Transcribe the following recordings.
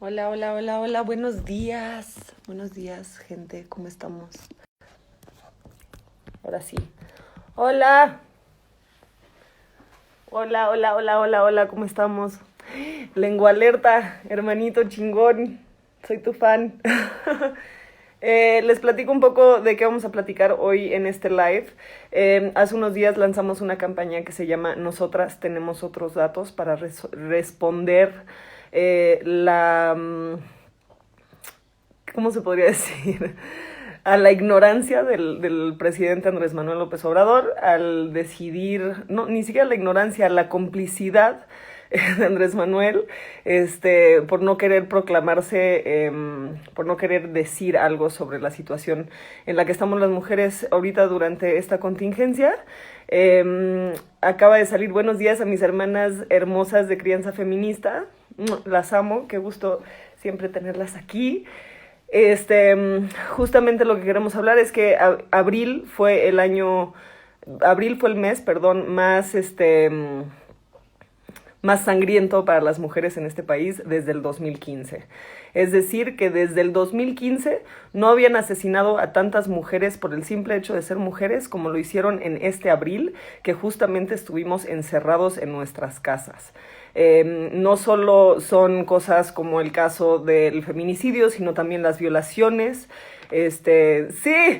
Hola, hola, hola, hola, buenos días. Buenos días, gente, ¿cómo estamos? Ahora sí. Hola, hola, hola, hola, hola, hola, ¿cómo estamos? Lengua alerta, hermanito chingón, soy tu fan. Les platico un poco de qué vamos a platicar hoy en este live. Hace unos días lanzamos una campaña que se llama Nosotras tenemos otros datos para responder la... ¿cómo se podría decir? A la ignorancia del presidente Andrés Manuel López Obrador al decidir, no, ni siquiera la ignorancia, la complicidad de Andrés Manuel, por no querer proclamarse, por no querer decir algo sobre la situación en la que estamos las mujeres ahorita durante esta contingencia. Acaba de salir buenos días a mis hermanas hermosas de crianza feminista. Las amo, qué gusto siempre tenerlas aquí. Justamente lo que queremos hablar es que abril fue el año, abril fue el mes, perdón, más sangriento para las mujeres en este país desde el 2015. Es decir, que desde el 2015 no habían asesinado a tantas mujeres por el simple hecho de ser mujeres como lo hicieron en este abril, que justamente estuvimos encerrados en nuestras casas. No solo son cosas como el caso del feminicidio, sino también las violaciones. Sí,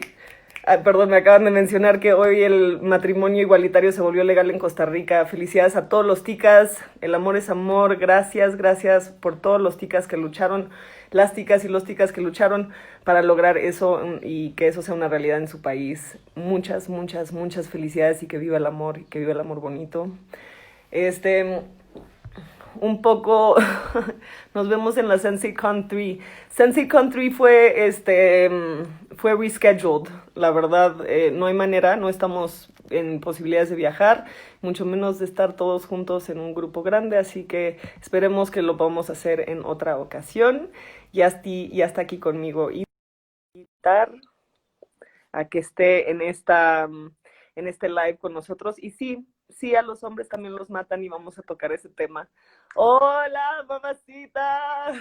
perdón, me acaban de mencionar que hoy el matrimonio igualitario se volvió legal en Costa Rica. Felicidades a todos los ticas. El amor es amor. Gracias, gracias por todos los ticas que lucharon, las ticas y los ticas que lucharon para lograr eso y que eso sea una realidad en su país. Muchas, muchas, muchas felicidades y que viva el amor y que viva el amor bonito. Este, un poco nos vemos en la SenseiCon 3. SenseiCon 3 fue rescheduled, la verdad. No hay manera, no estamos en posibilidades de viajar, mucho menos de estar todos juntos en un grupo grande, así que esperemos que lo podamos hacer en otra ocasión. Y hasta aquí conmigo y invitar a que esté en este live con nosotros. Y sí, sí, a los hombres también los matan y vamos a tocar ese tema. Hola, mamacita.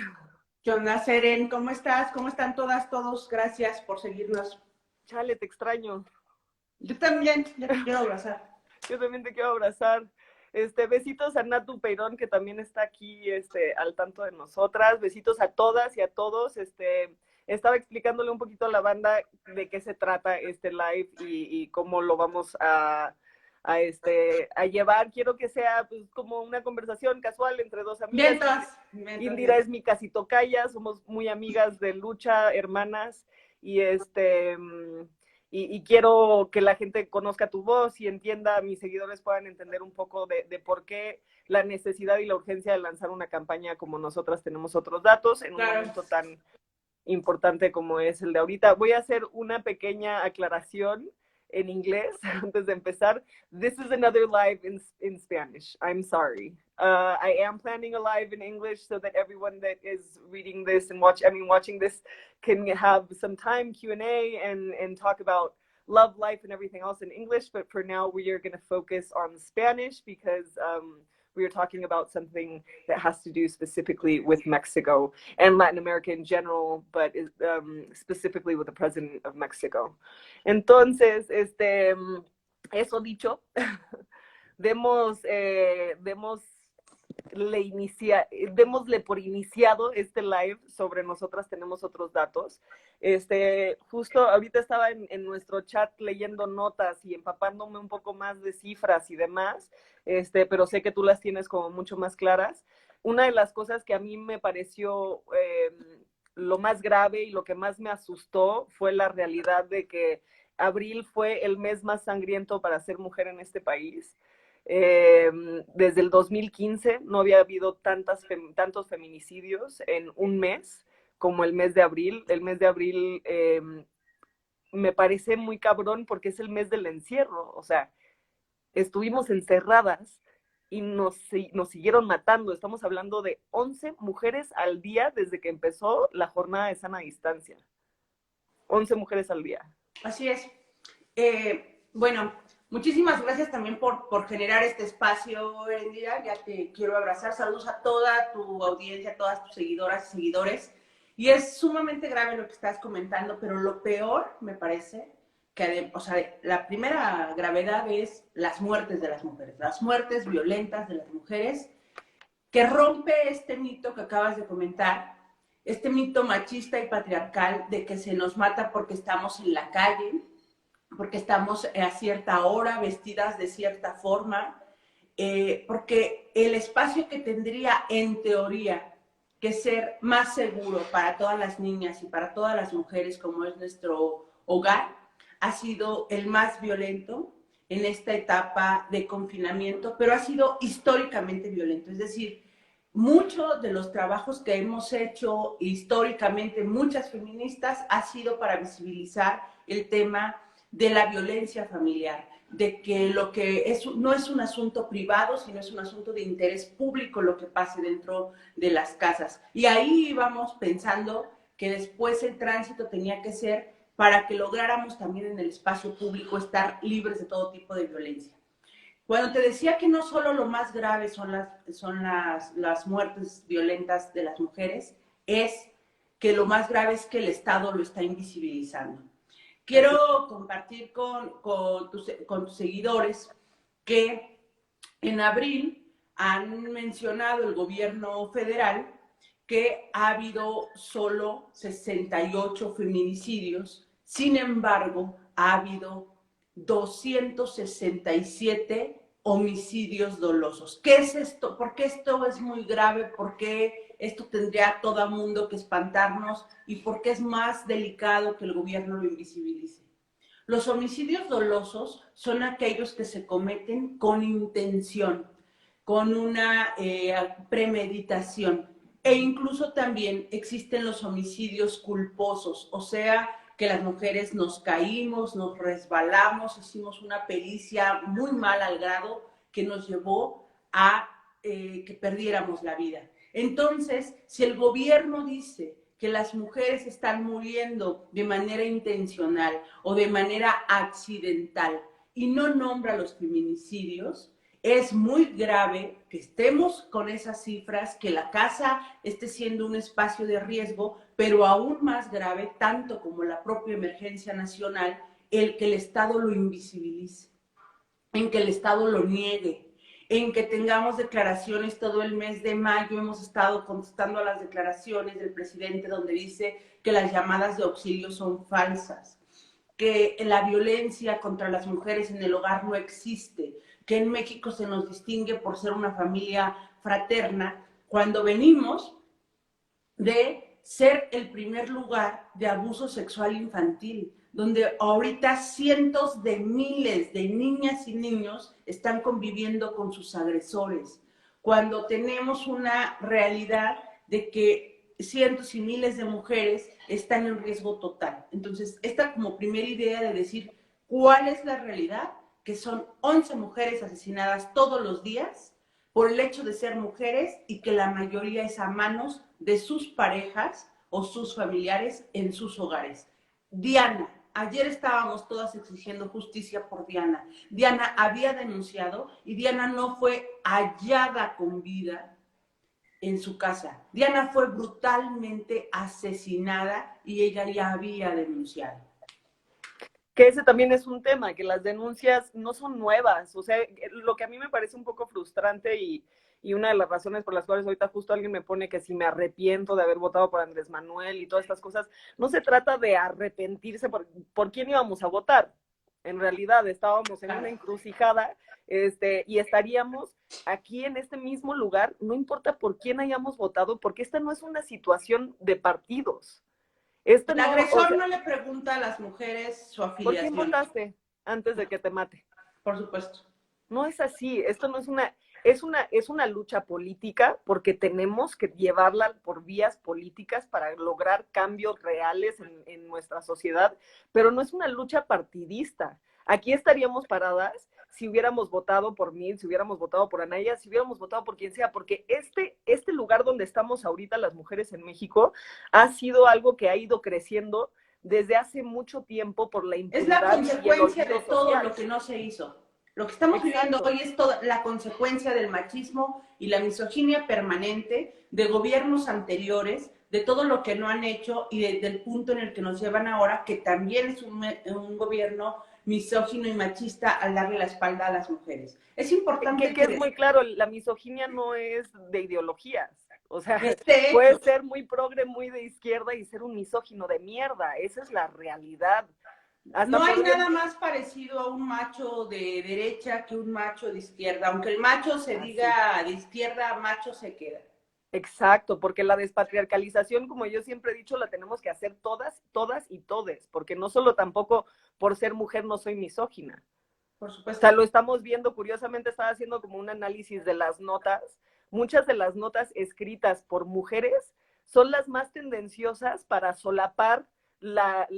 ¿Qué onda, Seren? ¿Cómo estás? ¿Cómo están todas, todos? Gracias por seguirnos. Chale, te extraño. Yo también, ya te quiero abrazar. Yo también te quiero abrazar. Besitos a Natu Peirón, que también está aquí, al tanto de nosotras. Besitos a todas y a todos. Estaba explicándole un poquito a la banda de qué se trata este live y cómo lo vamos a llevar. Quiero que sea pues, como una conversación casual entre dos amigas. Vientos, vientos, Indira vientos. es mi casi tocaya, somos muy amigas de lucha, hermanas, y y quiero que la gente conozca tu voz y entienda, mis seguidores puedan entender un poco de por qué la necesidad y la urgencia de lanzar una campaña como nosotras tenemos otros datos en un Claro. momento tan importante como es el de ahorita. Voy a hacer una pequeña aclaración en inglés antes de empezar. This is another live in Spanish. I'm sorry. I am planning a live in English so that everyone that is reading this and watching this can have some time Q&A and talk about love life and everything else in English. But for now, we are going to focus on Spanish because we are talking about something that has to do specifically with Mexico and Latin America in general, but specifically with the president of Mexico. Entonces, eso dicho, demos démosle por iniciado este live sobre nosotras tenemos otros datos. Justo ahorita estaba en nuestro chat leyendo notas y empapándome un poco más de cifras y demás, pero sé que tú las tienes como mucho más claras. Una de las cosas que a mí me pareció lo más grave y lo que más me asustó fue la realidad de que abril fue el mes más sangriento para ser mujer en este país. Desde el 2015 no había habido tantos feminicidios en un mes como el mes de abril. El mes de abril me parece muy cabrón porque es el mes del encierro. O sea, estuvimos encerradas y nos siguieron matando. Estamos hablando de 11 mujeres al día desde que empezó la jornada de sana distancia. 11 mujeres al día. Así es. Bueno, Muchísimas gracias también por generar este espacio, Erendira. Ya te quiero abrazar. Saludos a toda tu audiencia, a todas tus seguidoras y seguidores. Y es sumamente grave lo que estás comentando, pero lo peor, me parece, que, o sea, la primera gravedad es las muertes de las mujeres, las muertes violentas de las mujeres, que rompe este mito que acabas de comentar, este mito machista y patriarcal de que se nos mata porque estamos en la calle, porque estamos a cierta hora vestidas de cierta forma, porque el espacio que tendría en teoría que ser más seguro para todas las niñas y para todas las mujeres como es nuestro hogar, ha sido el más violento en esta etapa de confinamiento, pero ha sido históricamente violento. Es decir, muchos de los trabajos que hemos hecho históricamente, muchas feministas, ha sido para visibilizar el tema de la violencia familiar, de que lo que es, no es un asunto privado, sino es un asunto de interés público lo que pase dentro de las casas. Y ahí íbamos pensando que después el tránsito tenía que ser para que lográramos también en el espacio público estar libres de todo tipo de violencia. Cuando te decía que no solo lo más grave son las muertes violentas de las mujeres, es que lo más grave es que el Estado lo está invisibilizando. Quiero compartir con tus seguidores que en abril han mencionado el gobierno federal que ha habido solo 68 feminicidios, sin embargo, ha habido 267 homicidios dolosos. ¿Qué es esto? ¿Por qué esto es muy grave? ¿Por qué esto tendría a todo mundo que espantarnos? ¿Y por qué es más delicado que el gobierno lo invisibilice? Los homicidios dolosos son aquellos que se cometen con intención, con una premeditación. E incluso también existen los homicidios culposos, o sea, que las mujeres nos caímos, nos resbalamos, hicimos una pericia muy mal al grado que nos llevó a que perdiéramos la vida. Entonces, si el gobierno dice que las mujeres están muriendo de manera intencional o de manera accidental y no nombra los feminicidios, es muy grave que estemos con esas cifras, que la casa esté siendo un espacio de riesgo, pero aún más grave, tanto como la propia emergencia nacional, el que el Estado lo invisibilice, en que el Estado lo niegue, en que tengamos declaraciones todo el mes de mayo. Hemos estado contestando a las declaraciones del presidente donde dice que las llamadas de auxilio son falsas, que la violencia contra las mujeres en el hogar no existe, que en México se nos distingue por ser una familia fraterna, cuando venimos de ser el primer lugar de abuso sexual infantil, donde ahorita cientos de miles de niñas y niños están conviviendo con sus agresores, cuando tenemos una realidad de que cientos y miles de mujeres están en riesgo total. Entonces, esta como primera idea de decir cuál es la realidad, que son 11 mujeres asesinadas todos los días por el hecho de ser mujeres y que la mayoría es a manos de sus parejas o sus familiares en sus hogares. Diana, ayer estábamos todas exigiendo justicia por Diana. Diana había denunciado y Diana no fue hallada con vida en su casa. Diana fue brutalmente asesinada y ella ya había denunciado. Que ese también es un tema, que las denuncias no son nuevas. O sea, lo que a mí me parece un poco frustrante y una de las razones por las cuales ahorita justo alguien me pone que si me arrepiento de haber votado por Andrés Manuel y todas estas cosas, no se trata de arrepentirse por quién íbamos a votar. En realidad estábamos en una encrucijada, y estaríamos aquí en este mismo lugar, no importa por quién hayamos votado, porque esta no es una situación de partidos. El agresor no le pregunta a las mujeres su afiliación. ¿Por quién votaste antes de que te mate? Por supuesto. No es así. Esto no es es una lucha política porque tenemos que llevarla por vías políticas para lograr cambios reales en nuestra sociedad, pero no es una lucha partidista. Aquí estaríamos paradas si hubiéramos votado por mí, si hubiéramos votado por Anaya, si hubiéramos votado por quien sea, porque este lugar donde estamos ahorita las mujeres en México ha sido algo que ha ido creciendo desde hace mucho tiempo por la Es la impunidad y el consecuencia de olvido todo social. lo que no se hizo. Lo que estamos viviendo Exacto. hoy es toda la consecuencia del machismo y la misoginia permanente de gobiernos anteriores, de todo lo que no han hecho y del punto en el que nos llevan ahora, que también es un gobierno misógino y machista al darle la espalda a las mujeres. Es importante Que es que muy claro, la misoginia no es de ideologías. O sea, esté puede hecho. ser muy progre, muy de izquierda y ser un misógino de mierda. Esa es la realidad. No Hasta hay podríamos... nada más parecido a un macho de derecha que un macho de izquierda. Aunque el macho se Así. diga de izquierda, macho se queda. Exacto, porque la despatriarcalización, como yo siempre he dicho, la tenemos que hacer todas, todas y todes, porque no solo tampoco por ser mujer no soy misógina. Por O sea, supuesto. lo estamos viendo, curiosamente estaba haciendo como un análisis de las notas. Muchas de las notas escritas por mujeres son las más tendenciosas para solapar la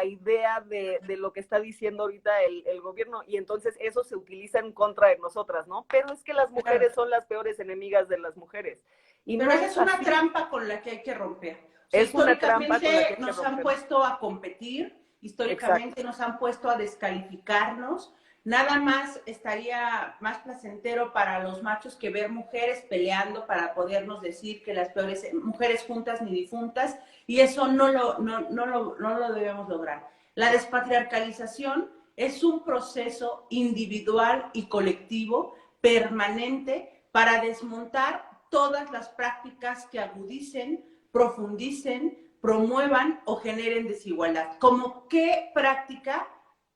idea de lo que está diciendo ahorita el gobierno y entonces eso se utiliza en contra de nosotras, ¿no? Pero es que las Claro. mujeres son las peores enemigas de las mujeres. Y Pero no esa es es una así, trampa con la que hay que romper. O sea, es una trampa con la que históricamente hay que nos han romper. puesto a competir, Exacto. históricamente nos han puesto a descalificarnos. Nada más estaría más placentero para los machos que ver mujeres peleando para podernos decir que las peores mujeres juntas ni difuntas, y eso no lo debemos lograr. La despatriarcalización es un proceso individual y colectivo permanente para desmontar todas las prácticas que agudicen, profundicen, promuevan o generen desigualdad. ¿Cómo qué práctica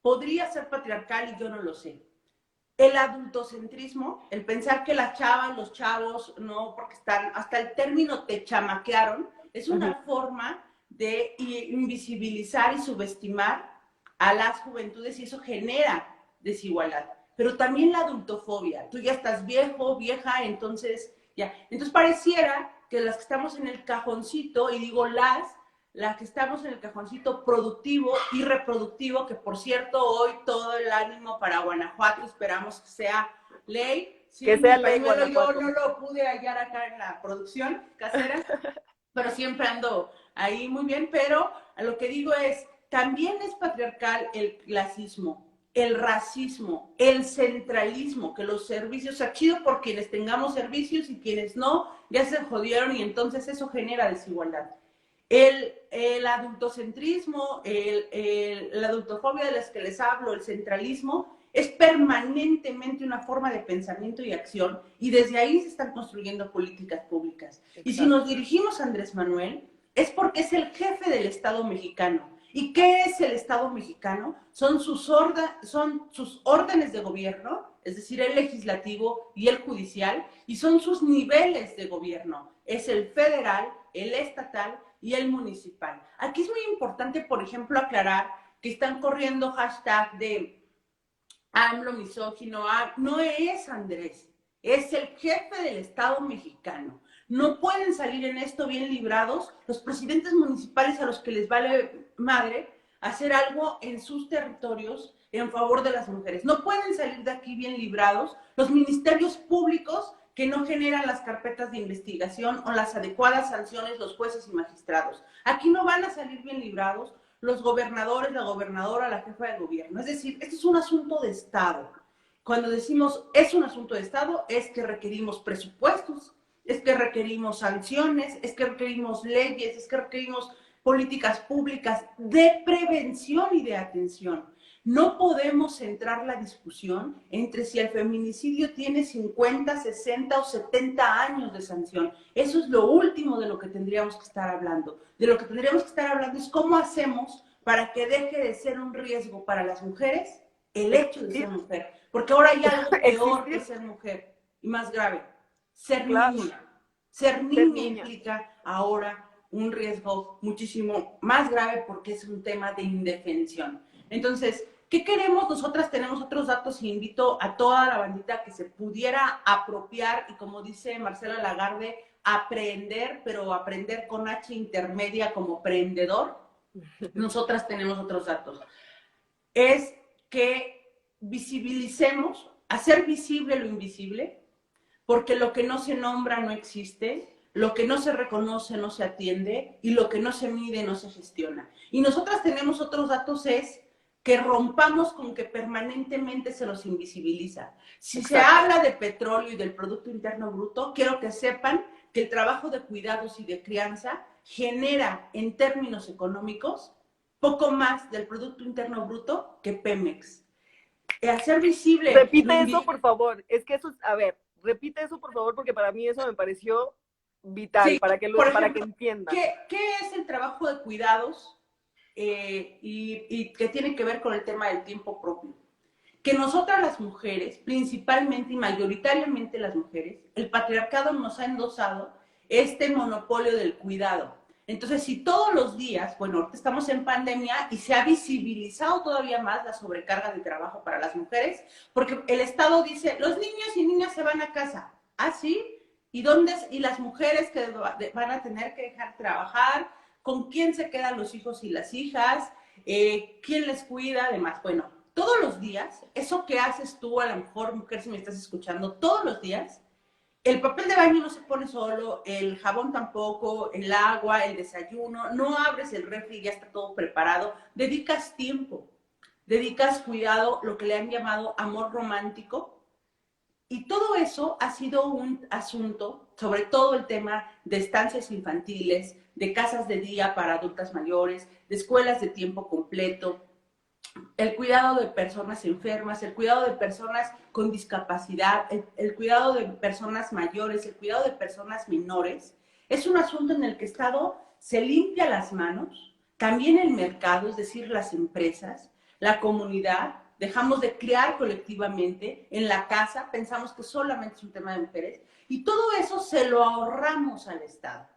podría ser patriarcal? Y yo no lo sé. El adultocentrismo, el pensar que las chavas, los chavos, no, porque están, hasta el término te chamaquearon, es Uh -huh. una forma de invisibilizar y subestimar a las juventudes y eso genera desigualdad. Pero también la adultofobia. Tú ya estás viejo, vieja, entonces ya. Entonces pareciera que las que estamos en el cajoncito, y digo las que estamos en el cajoncito productivo y reproductivo, que por cierto, hoy todo el ánimo para Guanajuato, esperamos que sea ley. Que Sí, mi sea ley pañuelo yo Guanajuato. no lo pude hallar acá en la producción casera, pero siempre ando ahí muy bien, pero a lo que digo es, también es patriarcal el clasismo, el racismo, el centralismo, que los servicios, o sea, chido por quienes tengamos servicios y quienes no, ya se jodieron y entonces eso genera desigualdad. El adultocentrismo, la adultofobia de las que les hablo, el centralismo, es permanentemente una forma de pensamiento y acción y desde ahí se están construyendo políticas públicas. Y si nos Exacto. dirigimos a Andrés Manuel, es porque es el jefe del Estado mexicano. ¿Y qué es el Estado mexicano? Son sus órdenes de gobierno, es decir, el legislativo y el judicial, y son sus niveles de gobierno. Es el federal, el estatal y el municipal. Aquí es muy importante, por ejemplo, aclarar que están corriendo hashtag de AMLO misógino. No es Andrés, es el jefe del Estado mexicano. No pueden salir en esto bien librados los presidentes municipales a los que les vale madre hacer algo en sus territorios en favor de las mujeres. No pueden salir de aquí bien librados los ministerios públicos que no generan las carpetas de investigación o las adecuadas sanciones los jueces y magistrados. Aquí no van a salir bien librados los gobernadores, la gobernadora, la jefa de gobierno. Es decir, esto es un asunto de Estado. Cuando decimos es un asunto de Estado, es que requerimos presupuestos, es que requerimos sanciones, es que requerimos leyes, es que requerimos políticas públicas de prevención y de atención. No podemos centrar la discusión entre si el feminicidio tiene 50, 60 o 70 años de sanción. Eso es lo último de lo que tendríamos que estar hablando. De lo que tendríamos que estar hablando es cómo hacemos para que deje de ser un riesgo para las mujeres el hecho de ser Existir, mujer. Porque ahora hay algo peor que existir, ser mujer y más grave, ser claro, niña. Ser ser niña niña. implica ahora un riesgo muchísimo más grave porque es un tema de indefensión. Entonces, ¿qué queremos? Nosotras tenemos otros datos y invito a toda la bandita que se pudiera apropiar y como dice Marcela Lagarde, aprender, pero aprender con H intermedia como prendedor. Nosotras tenemos otros datos. Es que visibilicemos, hacer visible lo invisible, porque lo que no se nombra no existe, lo que no se reconoce no se atiende y lo que no se mide no se gestiona. Y nosotras tenemos otros datos es que rompamos con que permanentemente se los invisibiliza. Si se habla de petróleo y del Producto Interno Bruto, quiero que sepan que el trabajo de cuidados y de crianza genera en términos económicos poco más del Producto Interno Bruto que Pemex. Hacer visible... Repite eso, por favor. Es que eso es, a ver, repite eso, por favor, porque para mí eso me pareció vital, sí, para que ejemplo, entiendan. ¿Qué es el trabajo de cuidados y que tiene que ver con el tema del tiempo propio? Que nosotras las mujeres, principalmente y mayoritariamente las mujeres, el patriarcado nos ha endosado este monopolio del cuidado. Entonces, si todos los días, bueno, ahorita estamos en pandemia y se ha visibilizado todavía más la sobrecarga de trabajo para las mujeres, porque el Estado dice, los niños y niñas se van a casa. ¿Ah, sí? ¿Y dónde? Y las mujeres que van a tener que dejar trabajar, ¿con quién se quedan los hijos y las hijas? ¿Quién les cuida? Además, bueno, todos los días, eso que haces tú, a lo mejor, mujer, si me estás escuchando, todos los días, el papel de baño no se pone solo, el jabón tampoco, el agua, el desayuno, no abres el refri y ya está todo preparado, dedicas tiempo, dedicas cuidado, lo que le han llamado amor romántico, y todo eso ha sido un asunto, sobre todo el tema de estancias infantiles, de casas de día para adultas mayores, de escuelas de tiempo completo, el cuidado de personas enfermas, el cuidado de personas con discapacidad, el cuidado de personas mayores, el cuidado de personas menores, es un asunto en el que el Estado se limpia las manos, también el mercado, es decir, las empresas, la comunidad, dejamos de crear colectivamente, en la casa pensamos que solamente es un tema de mujeres, y todo eso se lo ahorramos al Estado.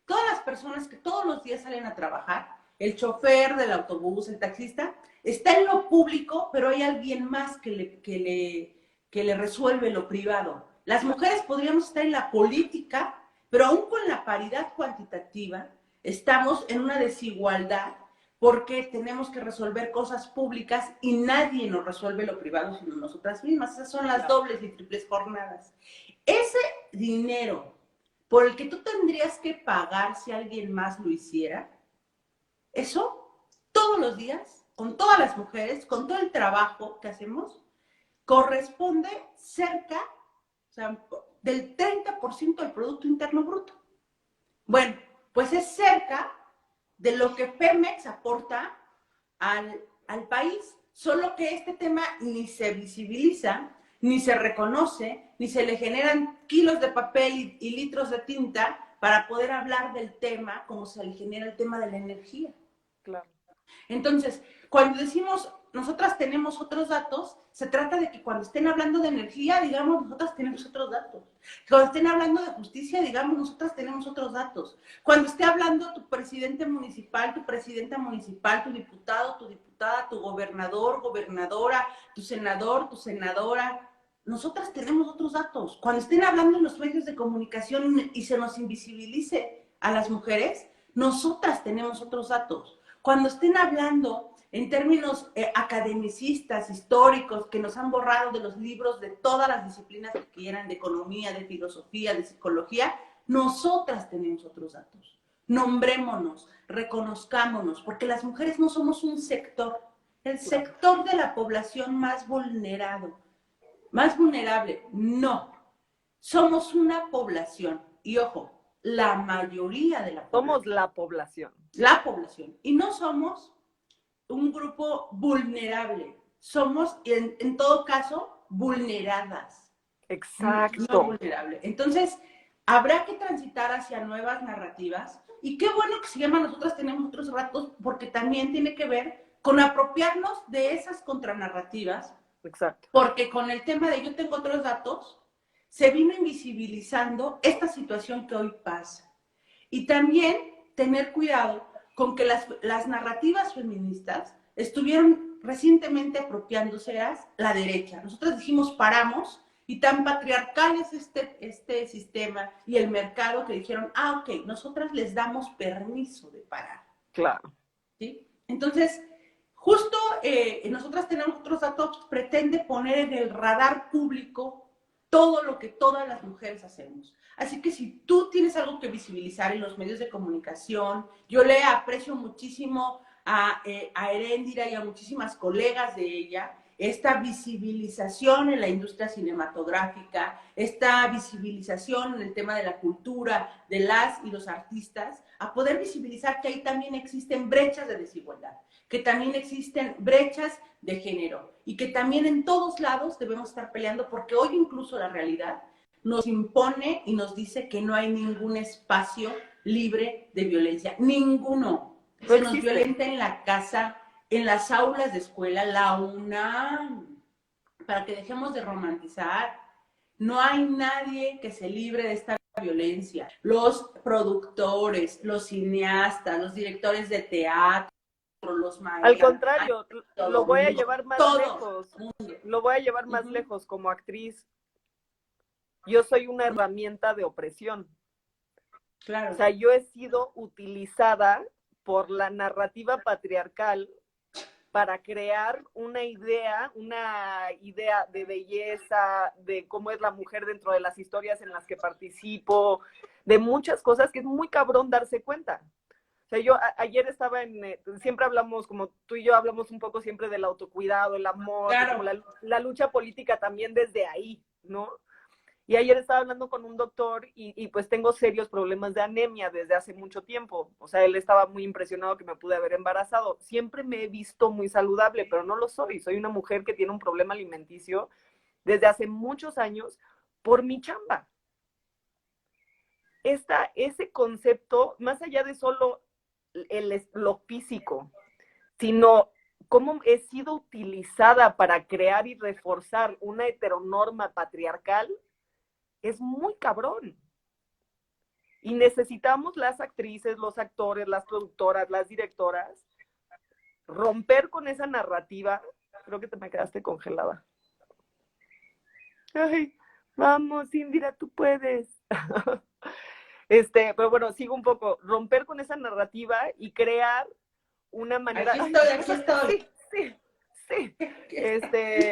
Todas las personas que todos los días salen a trabajar, el chofer del autobús, el taxista, está en lo público, pero hay alguien más que le resuelve lo privado. Las mujeres podríamos estar en la política, pero aún con la paridad cuantitativa, estamos en una desigualdad porque tenemos que resolver cosas públicas y nadie nos resuelve lo privado sino nosotras mismas. Esas son las dobles y triples jornadas. Ese dinero por el que tú tendrías que pagar si alguien más lo hiciera, eso todos los días, con todas las mujeres, con todo el trabajo que hacemos, corresponde cerca, o sea, del 30% del Producto Interno Bruto. Bueno, pues es cerca de lo que Pemex aporta al país, solo que este tema ni se visibiliza, ni se reconoce, ni se le generan kilos de papel y litros de tinta para poder hablar del tema como se le genera el tema de la energía. Claro. Entonces, cuando decimos nosotras tenemos otros datos, se trata de que cuando estén hablando de energía, digamos, nosotras tenemos otros datos. Cuando estén hablando de justicia, digamos, nosotras tenemos otros datos. Cuando esté hablando tu presidente municipal, tu presidenta municipal, tu diputado, tu diputada, tu gobernador, gobernadora, tu senador, tu senadora, nosotras tenemos otros datos. Cuando estén hablando en los medios de comunicación y se nos invisibilice a las mujeres, nosotras tenemos otros datos. Cuando estén hablando en términos academicistas, históricos, que nos han borrado de los libros de todas las disciplinas que quieran, de economía, de filosofía, de psicología, nosotras tenemos otros datos. Nombrémonos, reconozcámonos, porque las mujeres no somos un sector, el sector de la población más vulnerado, más vulnerable, no. Somos una población, y ojo, la mayoría de la población. Somos la población. La población, y no somos un grupo vulnerable, somos en todo caso vulneradas. Exacto. No vulnerable. Entonces, habrá que transitar hacia nuevas narrativas y qué bueno que se llama Nosotras Tenemos Otros Datos porque también tiene que ver con apropiarnos de esas contranarrativas. Exacto. Porque con el tema de yo tengo otros datos, se vino invisibilizando esta situación que hoy pasa. Y también tener cuidado con que las narrativas feministas estuvieron recientemente apropiándose a la derecha. Nosotros dijimos paramos y tan patriarcal es este sistema y el mercado que dijeron, ok, nosotras les damos permiso de parar. Claro. ¿Sí? Entonces, justo nosotras tenemos otros datos, pretende poner en el radar público todo lo que todas las mujeres hacemos. Así que si tú tienes algo que visibilizar en los medios de comunicación, yo le aprecio muchísimo a Heréndira y a muchísimas colegas de ella, esta visibilización en la industria cinematográfica, esta visibilización en el tema de la cultura, de las y los artistas, a poder visibilizar que ahí también existen brechas de desigualdad, que también existen brechas de género y que también en todos lados debemos estar peleando, porque hoy incluso la realidad nos impone y nos dice que no hay ningún espacio libre de violencia, ninguno. No Se nos existe. violenta en la casa, en las aulas de escuela, la UNAM, para que dejemos de romantizar. No hay nadie que se libre de esta violencia. Los productores, los cineastas, los directores de teatro, los Al maestros, contrario, lo todo voy a mundo, llevar más todo lejos. mundo. Lo voy a llevar más lejos como actriz. Yo soy una herramienta de opresión. Claro. O sea, yo he sido utilizada por la narrativa patriarcal para crear una idea de belleza, de cómo es la mujer dentro de las historias en las que participo, de muchas cosas que es muy cabrón darse cuenta. O sea, yo ayer estaba siempre hablamos, como tú y yo hablamos un poco siempre del autocuidado, el amor, Claro. como la lucha política también desde ahí, ¿no? Y ayer estaba hablando con un doctor y pues tengo serios problemas de anemia desde hace mucho tiempo. O sea, él estaba muy impresionado que me pude haber embarazado. Siempre me he visto muy saludable, pero no lo soy. Soy una mujer que tiene un problema alimenticio desde hace muchos años por mi chamba. Ese concepto, más allá de solo lo físico, sino cómo he sido utilizada para crear y reforzar una heteronorma patriarcal, es muy cabrón. Y necesitamos las actrices, los actores, las productoras, las directoras, romper con esa narrativa. Creo que te me quedaste congelada. Ay, vamos, Indira, tú puedes. Pero bueno, sigo un poco. Romper con esa narrativa y crear una manera. Aquí estoy. Sí, sí.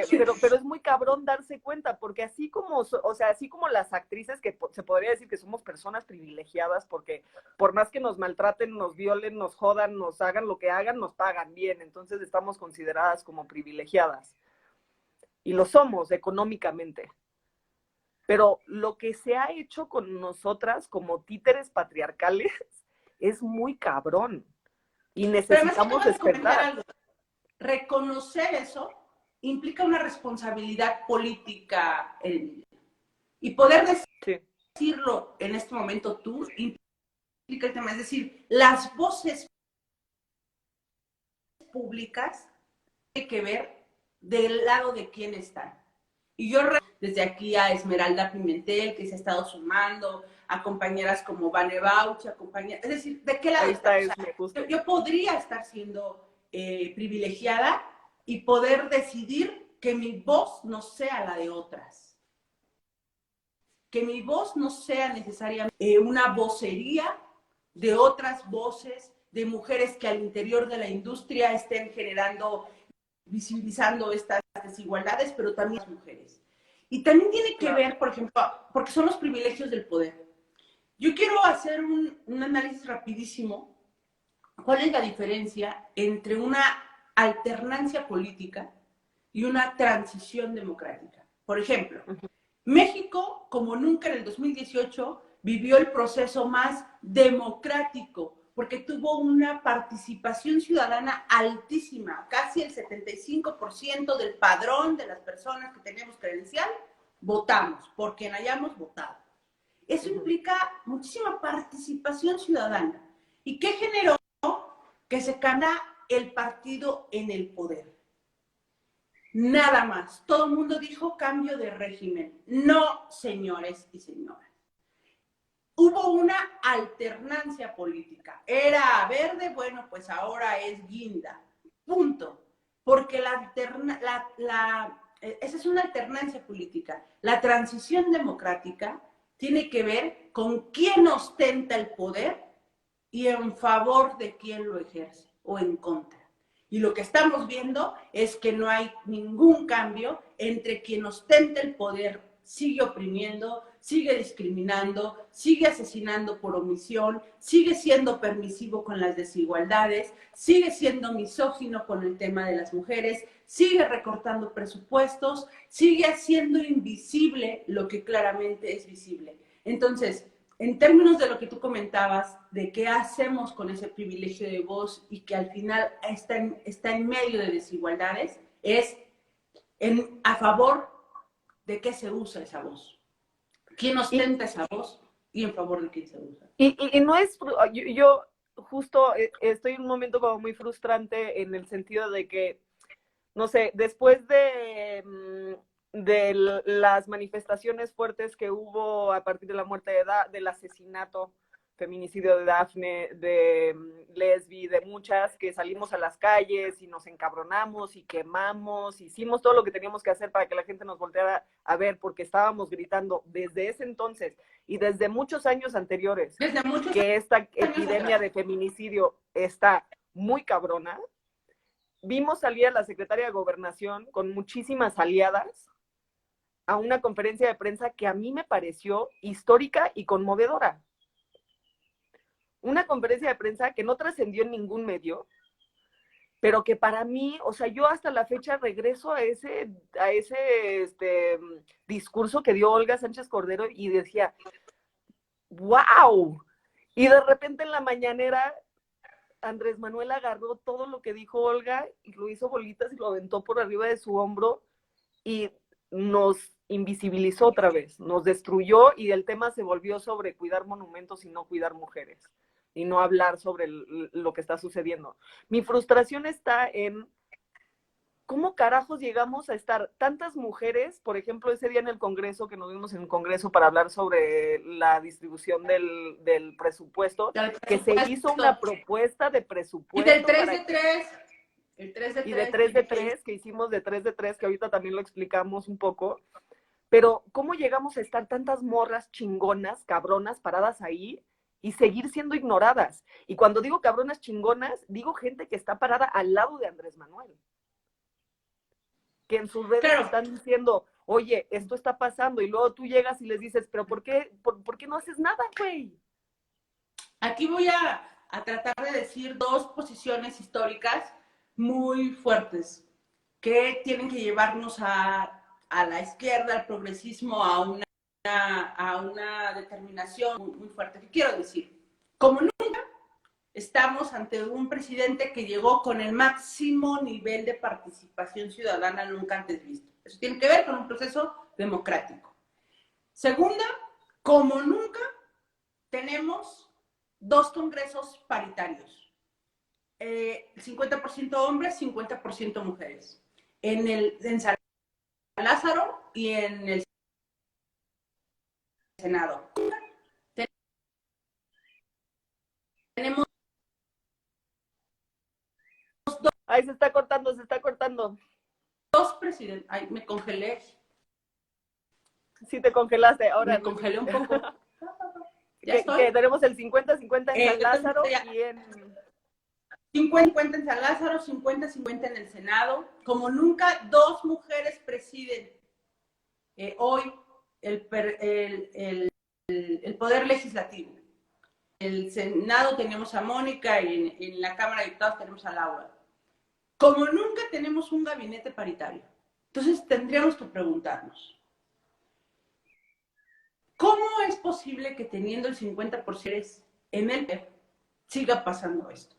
Pero es muy cabrón darse cuenta, porque así como, o sea, así como las actrices, que se podría decir que somos personas privilegiadas, porque por más que nos maltraten, nos violen, nos jodan, nos hagan lo que hagan, nos pagan bien, entonces estamos consideradas como privilegiadas. Y lo somos económicamente. Pero lo que se ha hecho con nosotras como títeres patriarcales es muy cabrón. Y necesitamos despertar. Reconocer eso implica una responsabilidad política y poder decirlo en este momento tú implica el tema, es decir, las voces públicas tienen que ver del lado de quién están. Y yo desde aquí a Esmeralda Pimentel, que se ha estado sumando, a compañeras como Vane Bauch, es decir, ¿de qué lado está? O sea, yo podría estar siendo privilegiada y poder decidir que mi voz no sea la de otras. Que mi voz no sea necesariamente una vocería de otras voces, de mujeres que al interior de la industria estén generando, visibilizando estas desigualdades, pero también las mujeres. Y también tiene que ver, por ejemplo, porque son los privilegios del poder. Yo quiero hacer un análisis rapidísimo. ¿Cuál es la diferencia entre una alternancia política y una transición democrática? Por ejemplo, México, como nunca en el 2018, vivió el proceso más democrático, porque tuvo una participación ciudadana altísima, casi el 75% del padrón de las personas que tenemos credencial, votamos, por quien hayamos votado. Eso implica muchísima participación ciudadana. ¿Y qué generó? Que se gana el partido en el poder. Nada más. Todo el mundo dijo cambio de régimen. No, señores y señoras. Hubo una alternancia política. Era verde, bueno, pues ahora es guinda. Punto. Porque esa es una alternancia política. La transición democrática tiene que ver con quién ostenta el poder y en favor de quién lo ejerce o en contra. Y lo que estamos viendo es que no hay ningún cambio entre quien ostenta el poder sigue oprimiendo, sigue discriminando, sigue asesinando por omisión, sigue siendo permisivo con las desigualdades, sigue siendo misógino con el tema de las mujeres, sigue recortando presupuestos, sigue haciendo invisible lo que claramente es visible. Entonces, en términos de lo que tú comentabas, de qué hacemos con ese privilegio de voz y que al final está en medio de desigualdades, es a favor de qué se usa esa voz, quién ostenta esa voz y en favor de quién se usa. Y no es, yo justo estoy en un momento como muy frustrante en el sentido de que, no sé, después de las manifestaciones fuertes que hubo a partir de la muerte del asesinato, feminicidio de Dafne, de Lesbi, de muchas, que salimos a las calles y nos encabronamos y quemamos, hicimos todo lo que teníamos que hacer para que la gente nos volteara a ver, porque estábamos gritando desde ese entonces y desde muchos años anteriores que esta epidemia de feminicidio está muy cabrona. Vimos salir a la secretaria de Gobernación con muchísimas aliadas a una conferencia de prensa que a mí me pareció histórica y conmovedora. Una conferencia de prensa que no trascendió en ningún medio, pero que para mí, o sea, yo hasta la fecha regreso a ese discurso que dio Olga Sánchez Cordero y decía, ¡wow! Y de repente en la mañanera Andrés Manuel agarró todo lo que dijo Olga y lo hizo bolitas y lo aventó por arriba de su hombro y nos invisibilizó otra vez, nos destruyó y el tema se volvió sobre cuidar monumentos y no cuidar mujeres y no hablar sobre lo que está sucediendo. Mi frustración está en cómo carajos llegamos a estar tantas mujeres, por ejemplo, ese día en el Congreso, que nos vimos en el Congreso para hablar sobre la distribución del presupuesto, que se hizo una propuesta de presupuesto. Y del 3 de 3. El 3 de 3. Y de 3 de 3, que hicimos de 3 de 3, que ahorita también lo explicamos un poco. Pero, ¿cómo llegamos a estar tantas morras chingonas, cabronas, paradas ahí y seguir siendo ignoradas? Y cuando digo cabronas chingonas, digo gente que está parada al lado de Andrés Manuel. Que en sus redes están diciendo, oye, esto está pasando, y luego tú llegas y les dices, pero ¿por qué no haces nada, güey? Aquí voy a tratar de decir dos posiciones históricas muy fuertes que tienen que llevarnos a la izquierda, al progresismo, a una determinación muy fuerte. ¿Qué quiero decir? Como nunca estamos ante un presidente que llegó con el máximo nivel de participación ciudadana nunca antes visto. Eso tiene que ver con un proceso democrático. Segunda, como nunca tenemos dos congresos paritarios. 50% hombres, 50% mujeres. En San Lázaro y en el Senado. Tenemos Ay, se está cortando. Dos presidentes. Ay, me congelé. Sí, te congelaste. Ahora me congelé un poco. que tenemos el 50-50 en San Lázaro y en... 50-50 en San Lázaro, 50-50 en el Senado. Como nunca, dos mujeres presiden hoy el Poder Legislativo. En el Senado tenemos a Mónica y en la Cámara de Diputados tenemos a Laura. Como nunca tenemos un gabinete paritario. Entonces tendríamos que preguntarnos, ¿cómo es posible que teniendo el 50% en el siga pasando esto?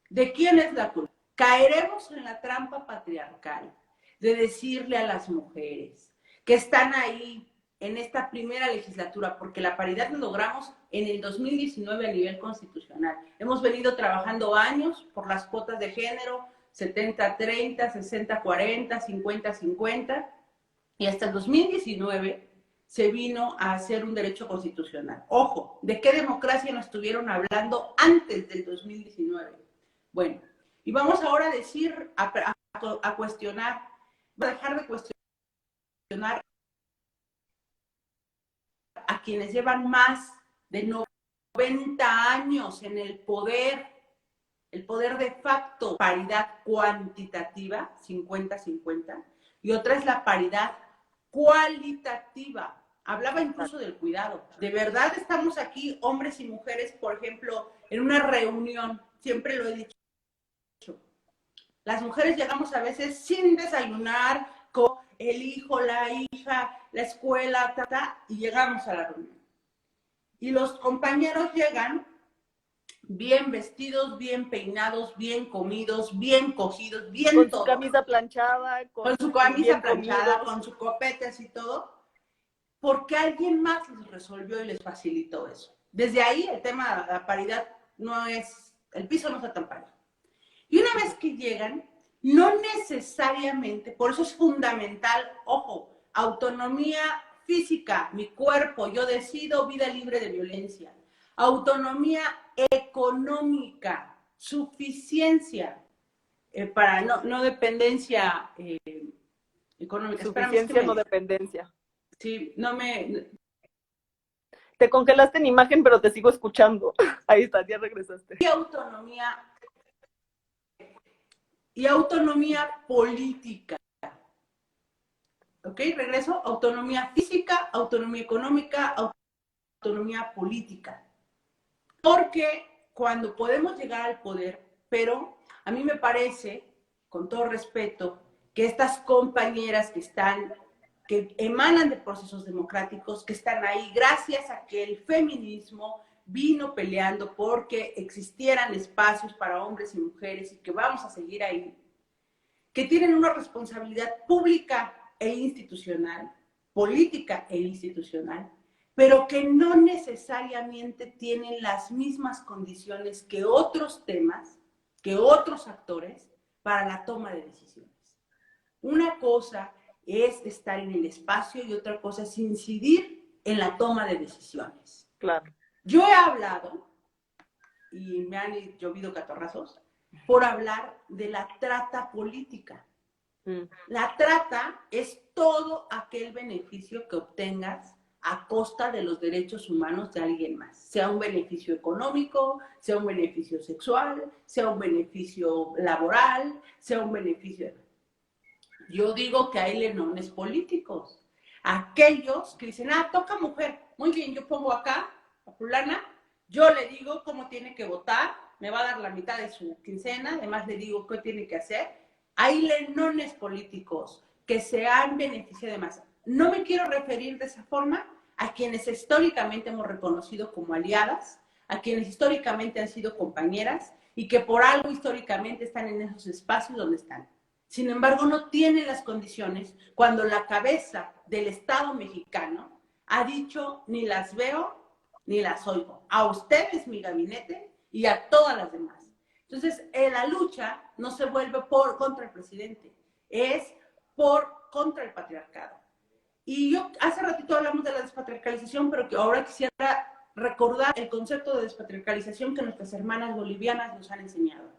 ¿De quién es la culpa? Caeremos en la trampa patriarcal de decirle a las mujeres que están ahí en esta primera legislatura, porque la paridad la logramos en el 2019 a nivel constitucional. Hemos venido trabajando años por las cuotas de género, 70-30, 60-40, 50-50, y hasta el 2019 se vino a hacer un derecho constitucional. Ojo, ¿de qué democracia nos estuvieron hablando antes del 2019? Bueno, y vamos ahora a decir, a cuestionar, a dejar de cuestionar a quienes llevan más de 90 años en el poder de facto, paridad cuantitativa, 50-50, y otra es la paridad cualitativa. Hablaba incluso del cuidado. De verdad estamos aquí, hombres y mujeres, por ejemplo, en una reunión, siempre lo he dicho, las mujeres llegamos a veces sin desayunar, con el hijo, la hija, la escuela, y llegamos a la reunión. Y los compañeros llegan bien vestidos, bien peinados, bien comidos, bien cogidos, bien con todo. Su camisa planchada, con su camisa planchada, con sus copetes y todo, porque alguien más les resolvió y les facilitó eso. Desde ahí el tema de la paridad no es, el piso no está tan parejo. Y una vez que llegan, no necesariamente, por eso es fundamental, ojo, autonomía física, mi cuerpo, yo decido, vida libre de violencia. Autonomía económica, suficiencia, para no dependencia económica. Suficiencia, no dependencia. Sí, no me... Te congelaste en imagen, pero te sigo escuchando. Ahí está, ya regresaste. Y autonomía política. ¿Ok? Regreso. Autonomía física, autonomía económica, autonomía política. Porque cuando podemos llegar al poder, pero a mí me parece, con todo respeto, que estas compañeras que emanan de procesos democráticos, que están ahí gracias a que el feminismo vino peleando porque existieran espacios para hombres y mujeres y que vamos a seguir ahí, que tienen una responsabilidad pública e institucional, política e institucional, pero que no necesariamente tienen las mismas condiciones que otros temas, que otros actores, para la toma de decisiones. Una cosa es estar en el espacio y otra cosa es incidir en la toma de decisiones. Claro. Yo he hablado, y me han llovido catorrazos, por hablar de la trata política. La trata es todo aquel beneficio que obtengas a costa de los derechos humanos de alguien más, sea un beneficio económico, sea un beneficio sexual, sea un beneficio laboral, sea un beneficio... Yo digo que hay lenones políticos, aquellos que dicen, toca mujer, muy bien, yo pongo acá a fulana, yo le digo cómo tiene que votar, me va a dar la mitad de su quincena, además le digo qué tiene que hacer. Hay lenones políticos que se han beneficiado de más. No me quiero referir de esa forma a quienes históricamente hemos reconocido como aliadas, a quienes históricamente han sido compañeras y que por algo históricamente están en esos espacios donde están. Sin embargo, no tienen las condiciones cuando la cabeza del Estado mexicano ha dicho ni las veo ni las oigo. A ustedes, mi gabinete, y a todas las demás. Entonces, la lucha no se vuelve contra el presidente, es contra el patriarcado. Y yo, hace ratito hablamos de la despatriarcalización, pero que ahora quisiera recordar el concepto de despatriarcalización que nuestras hermanas bolivianas nos han enseñado.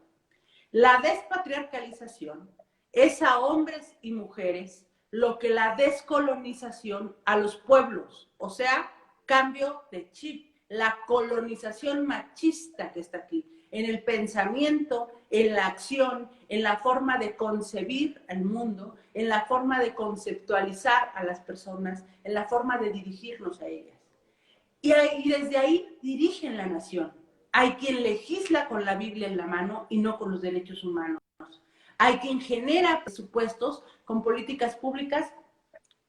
La despatriarcalización es a hombres y mujeres lo que la descolonización a los pueblos, o sea, cambio de chip, la colonización machista que está aquí, en el pensamiento, en la acción, en la forma de concebir el mundo, en la forma de conceptualizar a las personas, en la forma de dirigirnos a ellas. Y desde ahí dirigen la nación. Hay quien legisla con la Biblia en la mano y no con los derechos humanos. Hay quien genera presupuestos con políticas públicas,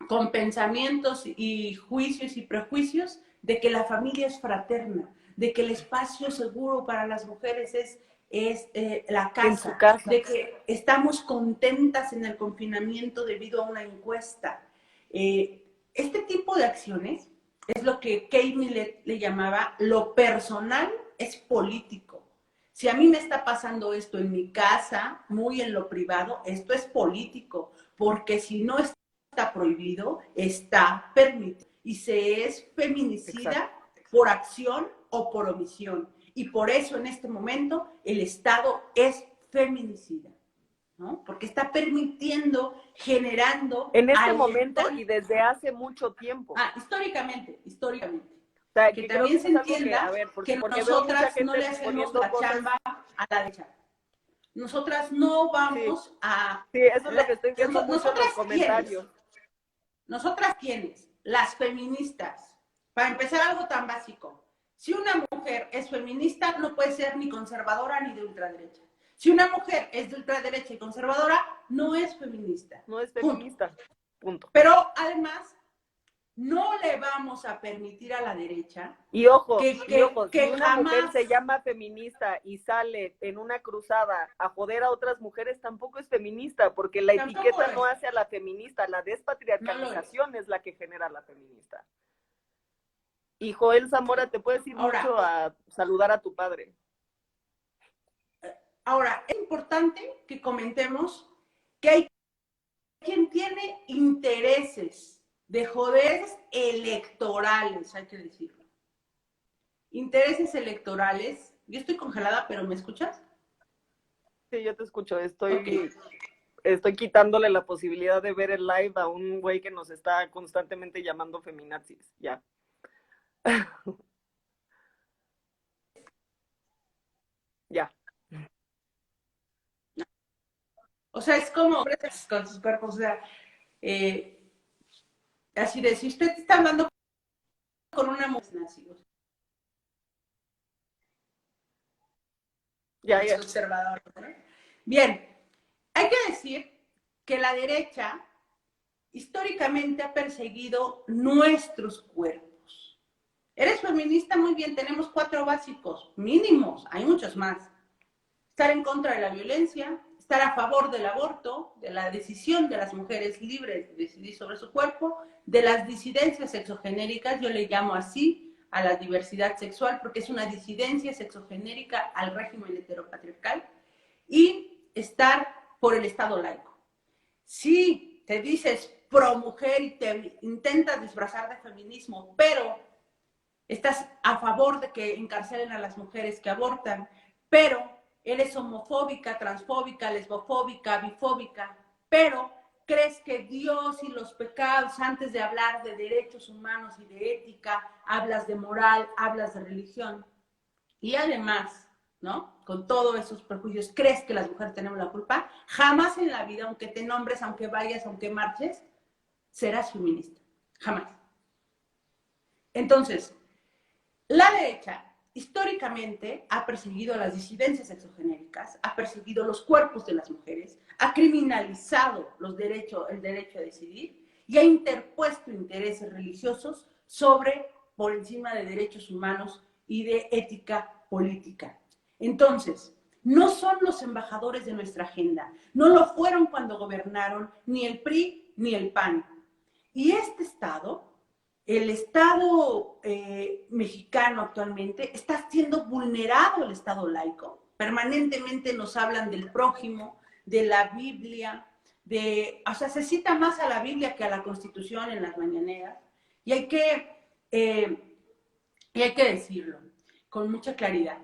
con pensamientos y juicios y prejuicios de que la familia es fraterna, de que el espacio seguro para las mujeres es la casa, de que estamos contentas en el confinamiento debido a una encuesta. Este tipo de acciones es lo que Kate Millett le llamaba lo personal es político. Si a mí me está pasando esto en mi casa, muy en lo privado, esto es político, porque si no está prohibido, está permitido. Y se es feminicida. Exacto. Por acción o por omisión. Y por eso en este momento el Estado es feminicida, ¿no? Porque está permitiendo, generando... En este momento y desde hace mucho tiempo. Históricamente. O sea, que también se entienda que nosotras no le hacemos la chamba a la derecha. Nosotras no vamos a... Sí, eso es lo que estoy viendo mucho en los comentarios. nosotras quiénes, las feministas, para empezar algo tan básico. Si una mujer es feminista, no puede ser ni conservadora ni de ultraderecha. Si una mujer es de ultraderecha y conservadora, no es feminista. No es feminista. Punto. Pero además, no le vamos a permitir a la derecha y ojo, que si una jamás... mujer se llama feminista y sale en una cruzada a joder a otras mujeres, tampoco es feminista, porque la etiqueta no hace a la feminista, la despatriarcalización es la que genera a la feminista. Y Joel Zamora, te puedes ir mucho a saludar a tu padre. Ahora, es importante que comentemos que hay quien tiene intereses de joderes electorales, hay que decirlo. Intereses electorales. Yo estoy congelada, pero ¿me escuchas? Sí, yo te escucho. Estoy quitándole la posibilidad de ver el live a un güey que nos está constantemente llamando feminazis. Ya. Ya. O sea, es como con sus cuerpos, o sea, así de, si usted está hablando con una mujer nazi, ya. Observador, ¿no? Bien, hay que decir que la derecha históricamente ha perseguido nuestros cuerpos. ¿Eres feminista? Muy bien, tenemos 4 básicos, mínimos, hay muchos más. Estar en contra de la violencia, estar a favor del aborto, de la decisión de las mujeres libres de decidir sobre su cuerpo, de las disidencias sexogenéricas, yo le llamo así a la diversidad sexual, porque es una disidencia sexogenérica al régimen heteropatriarcal, y estar por el Estado laico. Si te dices pro mujer y te intentas disfrazar de feminismo, pero estás a favor de que encarcelen a las mujeres que abortan, pero eres homofóbica, transfóbica, lesbofóbica, bifóbica, pero crees que Dios y los pecados, antes de hablar de derechos humanos y de ética, hablas de moral, hablas de religión, y además, ¿no? Con todos esos prejuicios, crees que las mujeres tenemos la culpa, jamás en la vida, aunque te nombres, aunque vayas, aunque marches, serás feminista. Jamás. Entonces, la derecha históricamente ha perseguido a las disidencias sexogenéricas, ha perseguido los cuerpos de las mujeres, ha criminalizado el derecho a decidir y ha interpuesto intereses religiosos por encima de derechos humanos y de ética política. Entonces, no son los embajadores de nuestra agenda, no lo fueron cuando gobernaron ni el PRI ni el PAN. Y este Estado, el Estado mexicano actualmente, está siendo vulnerado el Estado laico. Permanentemente nos hablan del prójimo, de la Biblia, o sea, se cita más a la Biblia que a la Constitución en las mañaneras. Y hay que decirlo con mucha claridad.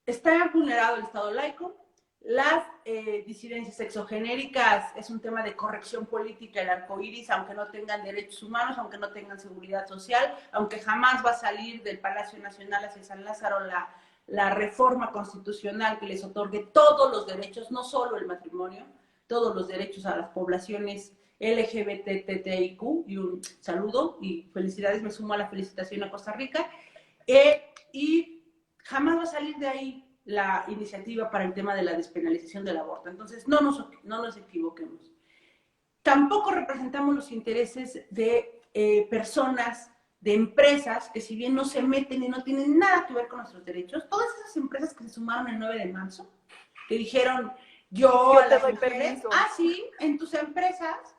Está vulnerado el Estado laico. Las disidencias sexogenéricas es un tema de corrección política, el arco iris, aunque no tengan derechos humanos, aunque no tengan seguridad social, aunque jamás va a salir del Palacio Nacional hacia San Lázaro la reforma constitucional que les otorgue todos los derechos, no solo el matrimonio, todos los derechos a las poblaciones LGBTTIQ, y un saludo y felicidades, me sumo a la felicitación a Costa Rica, y jamás va a salir de ahí la iniciativa para el tema de la despenalización del aborto. Entonces, no nos equivoquemos. Tampoco representamos los intereses de personas, de empresas, que si bien no se meten y no tienen nada que ver con nuestros derechos, todas esas empresas que se sumaron el 9 de marzo, que dijeron, yo a las mujeres, permiso. Sí, en tus empresas,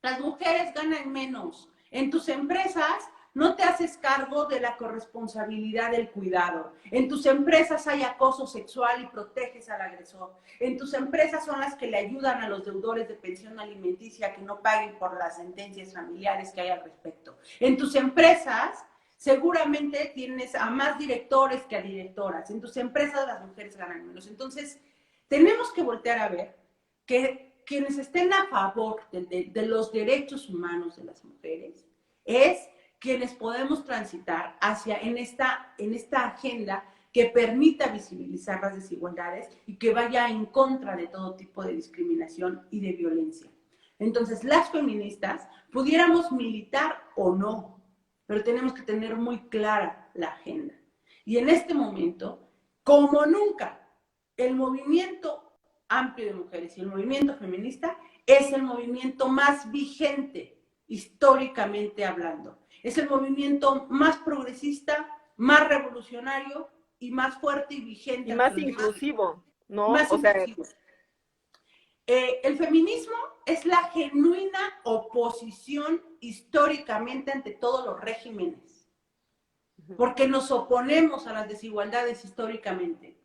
las mujeres ganan menos. En tus empresas, no te haces cargo de la corresponsabilidad del cuidado. En tus empresas hay acoso sexual y proteges al agresor. En tus empresas son las que le ayudan a los deudores de pensión alimenticia que no paguen por las sentencias familiares que hay al respecto. En tus empresas seguramente tienes a más directores que a directoras. En tus empresas las mujeres ganan menos. Entonces, tenemos que voltear a ver que quienes estén a favor de los derechos humanos de las mujeres es quienes podemos transitar en esta agenda que permita visibilizar las desigualdades y que vaya en contra de todo tipo de discriminación y de violencia. Entonces, las feministas pudiéramos militar o no, pero tenemos que tener muy clara la agenda. Y en este momento, como nunca, el movimiento amplio de mujeres y el movimiento feminista es el movimiento más vigente históricamente hablando. Es el movimiento más progresista, más revolucionario y más fuerte y vigente. Y más inclusivo, ¿no? Más inclusivo. El feminismo es la genuina oposición históricamente ante todos los regímenes, porque nos oponemos a las desigualdades históricamente.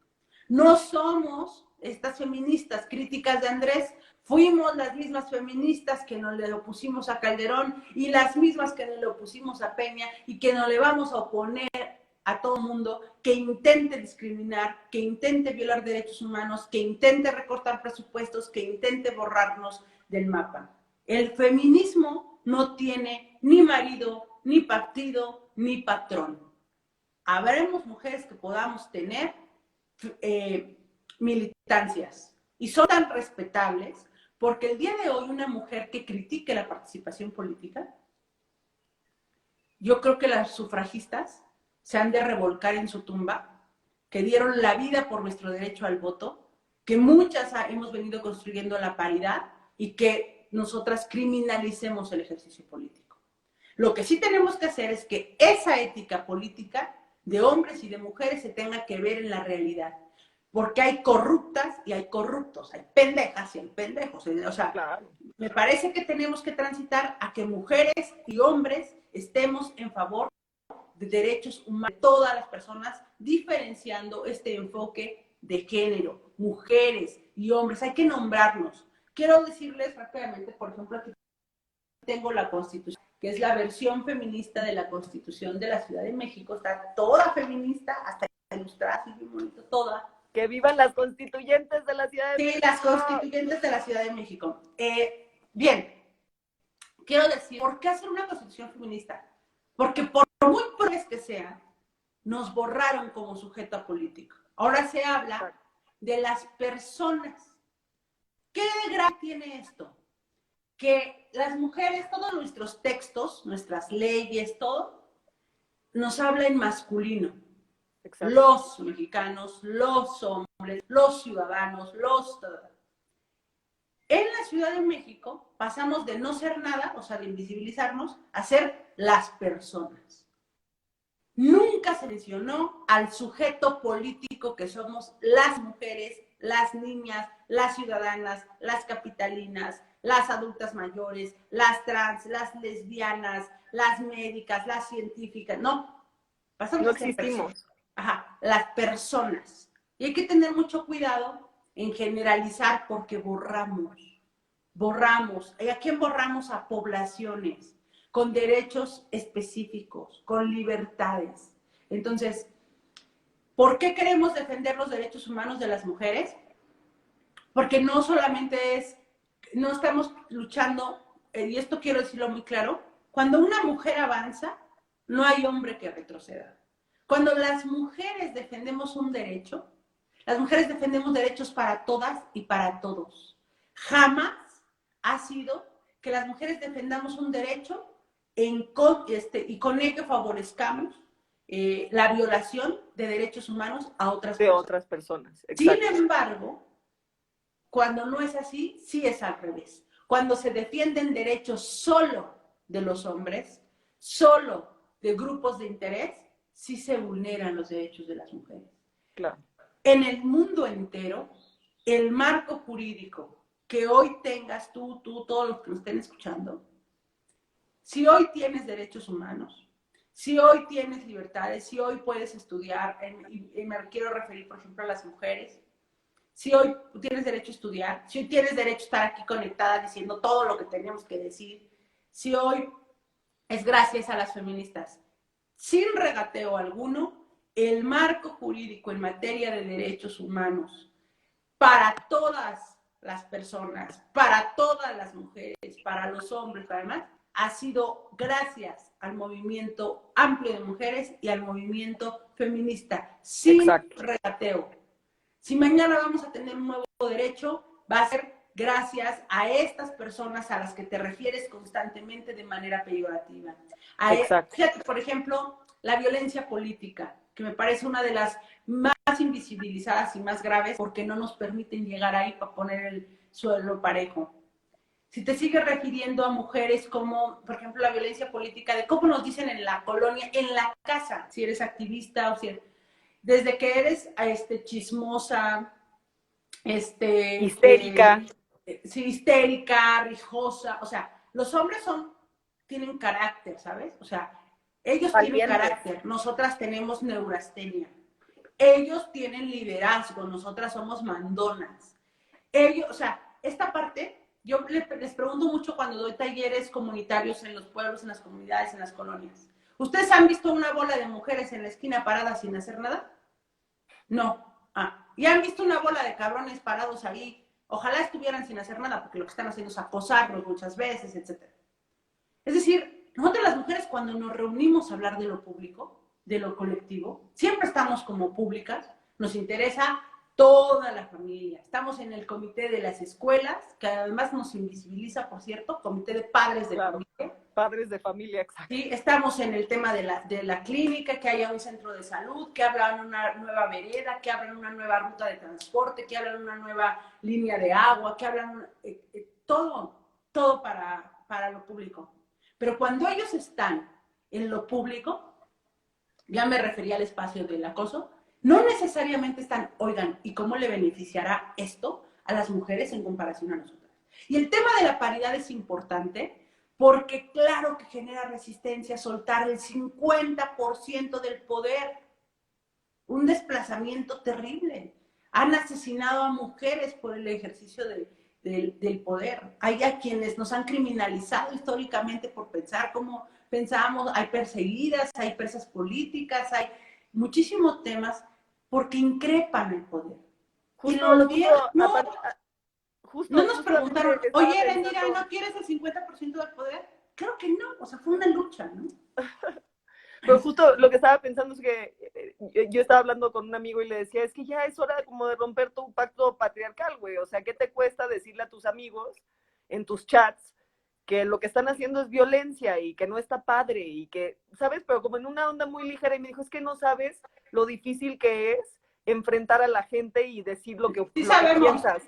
No somos estas feministas críticas de Andrés, fuimos las mismas feministas que nos le opusimos a Calderón y las mismas que nos le opusimos a Peña y que nos le vamos a oponer a todo mundo que intente discriminar, que intente violar derechos humanos, que intente recortar presupuestos, que intente borrarnos del mapa. El feminismo no tiene ni marido, ni partido, ni patrón. Habremos mujeres que podamos tener militancias y son tan respetables porque el día de hoy una mujer que critique la participación política, yo creo que las sufragistas se han de revolcar en su tumba, que dieron la vida por nuestro derecho al voto, que muchas hemos venido construyendo la paridad y que nosotras criminalicemos el ejercicio político. Lo que sí tenemos que hacer es que esa ética política de hombres y de mujeres se tenga que ver en la realidad, porque hay corruptas y hay corruptos, hay pendejas y hay pendejos. O sea, claro, me parece que tenemos que transitar a que mujeres y hombres estemos en favor de derechos humanos de todas las personas, diferenciando este enfoque de género, mujeres y hombres. Hay que nombrarnos. Quiero decirles rápidamente, por ejemplo, aquí tengo la Constitución, que es la versión feminista de la Constitución de la Ciudad de México. Está toda feminista, hasta ilustrada, así bien bonito, toda. ¡Que vivan las constituyentes de la Ciudad de México! Sí, las constituyentes de la Ciudad de México. Bien, quiero decir, ¿por qué hacer una constitución feminista? Porque por muy progres que sea, nos borraron como sujeto político. Ahora se habla de las personas. ¿Qué de grave tiene esto? Que las mujeres, todos nuestros textos, nuestras leyes, todo, nos habla en masculino. Exacto. Los mexicanos, los hombres, los ciudadanos, En la Ciudad de México pasamos de no ser nada, o sea, de invisibilizarnos, a ser las personas. Nunca se mencionó al sujeto político que somos las mujeres, las niñas, las ciudadanas, las capitalinas, las adultas mayores, las trans, las lesbianas, las médicas, las científicas. No, pasamos no a ser existimos. Personas. Ajá, las personas. Y hay que tener mucho cuidado en generalizar porque borramos. ¿Y a quién borramos? A poblaciones con derechos específicos, con libertades. Entonces, ¿por qué queremos defender los derechos humanos de las mujeres? Porque no solamente no estamos luchando, y esto quiero decirlo muy claro, cuando una mujer avanza, no hay hombre que retroceda. Cuando las mujeres defendemos un derecho, las mujeres defendemos derechos para todas y para todos. Jamás ha sido que las mujeres defendamos un derecho y con ello favorezcamos la violación de derechos humanos a otras personas. Sin embargo, cuando no es así, sí es al revés. Cuando se defienden derechos solo de los hombres, solo de grupos de interés, sí se vulneran los derechos de las mujeres. Claro. En el mundo entero, el marco jurídico que hoy tengas tú, todos los que nos estén escuchando, si hoy tienes derechos humanos, si hoy tienes libertades, si hoy puedes estudiar, y me quiero referir, por ejemplo, a las mujeres, si hoy tienes derecho a estudiar, si hoy tienes derecho a estar aquí conectada diciendo todo lo que tenemos que decir, si hoy es gracias a las feministas, sin regateo alguno, el marco jurídico en materia de derechos humanos para todas las personas, para todas las mujeres, para los hombres, además, ha sido gracias al movimiento amplio de mujeres y al movimiento feminista, sin regateo. Si mañana vamos a tener un nuevo derecho, va a ser gracias a estas personas a las que te refieres constantemente de manera peyorativa. Exacto. Fíjate, por ejemplo, la violencia política, que me parece una de las más invisibilizadas y más graves porque no nos permiten llegar ahí para poner el suelo parejo. Si te sigues refiriendo a mujeres como, por ejemplo, la violencia política, de cómo nos dicen en la colonia, en la casa, si eres activista o si eres, desde que eres chismosa, Histérica. sí, histérica, rijosa, o sea, los hombres tienen carácter, ¿sabes? O sea, ellos tienen Valientes. carácter, nosotras tenemos neurastenia. Ellos tienen liderazgo, nosotras somos mandonas. Ellos, o sea, esta parte, yo les pregunto mucho cuando doy talleres comunitarios en los pueblos, en las comunidades, en las colonias. ¿Ustedes han visto una bola de mujeres en la esquina paradas sin hacer nada? No. ¿Y han visto una bola de cabrones parados ahí? Ojalá estuvieran sin hacer nada, porque lo que están haciendo es acosarlos muchas veces, etc. Es decir, nosotros las mujeres cuando nos reunimos a hablar de lo público, de lo colectivo, siempre estamos como públicas, nos interesa toda la familia. Estamos en el comité de las escuelas, que además nos invisibiliza, por cierto, comité de padres de familia. Padres de familia, exacto. Sí, estamos en el tema de la clínica, que haya un centro de salud, que abran una nueva vereda, que abran una nueva ruta de transporte, que abran una nueva línea de agua, que abran todo para lo público. Pero cuando ellos están en lo público, ya me refería al espacio del acoso, no necesariamente están, oigan, ¿y cómo le beneficiará esto a las mujeres en comparación a nosotras? Y el tema de la paridad es importante porque claro que genera resistencia soltar el 50% del poder. Un desplazamiento terrible. Han asesinado a mujeres por el ejercicio del poder. Hay a quienes nos han criminalizado históricamente por pensar como pensábamos. Hay perseguidas, hay presas políticas, hay muchísimos temas porque increpan el poder. Y el gobierno no nos preguntaron, oye, Erendira, ¿no quieres el 50% del poder? Claro que no, o sea, fue una lucha, ¿no? Pero justo lo que estaba pensando es que yo estaba hablando con un amigo y le decía, es que ya es hora como de romper tu pacto patriarcal, güey. O sea, ¿qué te cuesta decirle a tus amigos en tus chats que lo que están haciendo es violencia y que no está padre y que, ¿sabes? Pero como en una onda muy ligera y me dijo, es que no sabes lo difícil que es enfrentar a la gente y decir lo que, sí lo que piensas.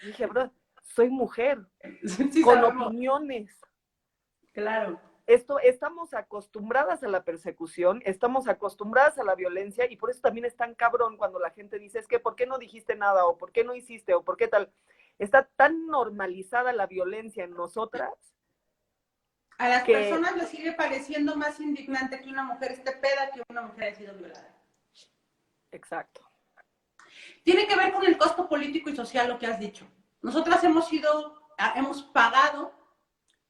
Y dije, bro, soy mujer, sí con sabemos. opiniones. Claro. Estamos acostumbradas a la persecución, estamos acostumbradas a la violencia y por eso también es tan cabrón cuando la gente dice, es que ¿por qué no dijiste nada? O ¿por qué no hiciste? O ¿por qué tal? Está tan normalizada la violencia en nosotras. A las personas les sigue pareciendo más indignante que una mujer esté peda que una mujer haya sido violada. Exacto. Tiene que ver con el costo político y social lo que has dicho. Nosotras hemos pagado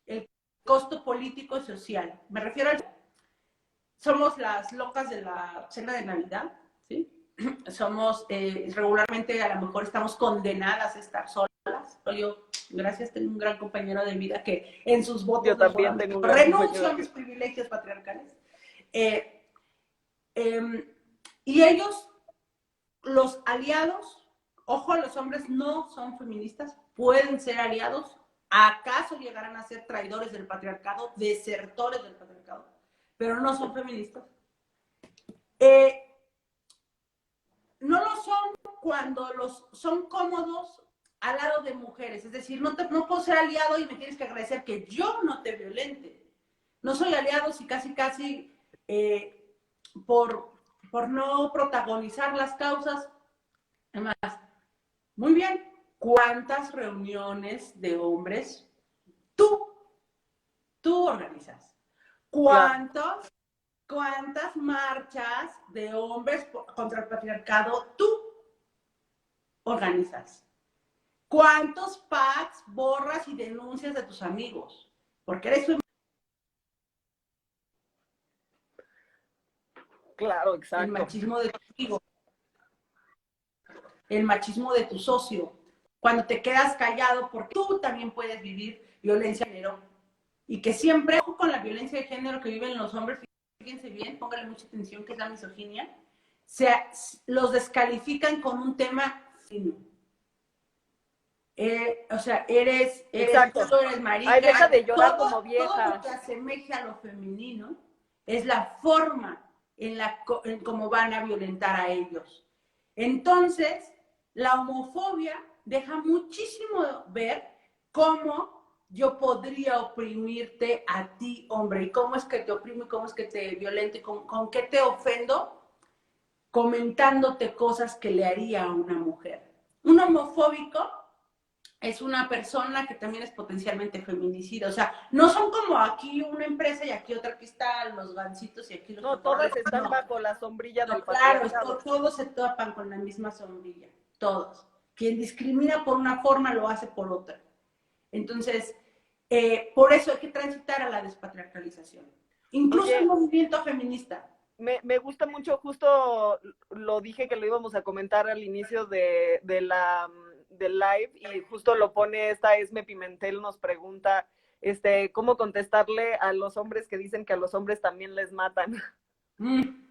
el costo político y social. Me refiero a... Somos las locas de la cena de Navidad, ¿sí? Somos, regularmente a lo mejor estamos condenadas a estar solas. Yo, gracias, tengo un gran compañero de vida que en sus votos yo también tengo un gran renuncio a mis privilegios patriarcales. Y ellos, los aliados, ojo, los hombres no son feministas, pueden ser aliados. ¿Acaso llegarán a ser traidores del patriarcado, desertores del patriarcado? Pero no son feministas. No lo son cuando son cómodos al lado de mujeres. Es decir, no puedo ser aliado y me tienes que agradecer que yo no te violente. No soy aliado si casi por no protagonizar las causas. Además, muy bien, ¿cuántas reuniones de hombres tú organizas? ¿Cuántas marchas de hombres contra el patriarcado tú organizas? ¿Cuántos packs borras y denuncias de tus amigos? Porque eres un... Claro, exacto. El machismo de tu amigo, el machismo de tu socio, cuando te quedas callado porque tú también puedes vivir violencia de género y que siempre, ojo con la violencia de género que viven los hombres, fíjense bien, pónganle mucha atención, que es la misoginia, los descalifican con un tema fino. O sea, Exacto. tú eres Ay, marica, deja de llorar como todo lo vieja. que asemeja a lo femenino es la forma en cómo van a violentar a ellos. Entonces, la homofobia deja muchísimo ver cómo yo podría oprimirte a ti, hombre, y cómo es que te oprimo, y cómo es que te violento, y con qué te ofendo, comentándote cosas que le haría a una mujer. Un homofóbico es una persona que también es potencialmente feminicida. O sea, no son como aquí una empresa y aquí otra, aquí están los gancitos y aquí los No, cotorreos. todas están No, bajo la sombrilla no, del claro, patriarcado. todos se topan con la misma sombrilla, todos. Quien discrimina por una forma lo hace por otra. Entonces, por eso hay que transitar a la despatriarcalización. Incluso el Oye, movimiento feminista. me gusta mucho, justo lo dije que lo íbamos a comentar al inicio del live y justo lo pone esta Esme Pimentel, nos pregunta cómo contestarle a los hombres que dicen que a los hombres también les matan. Mm.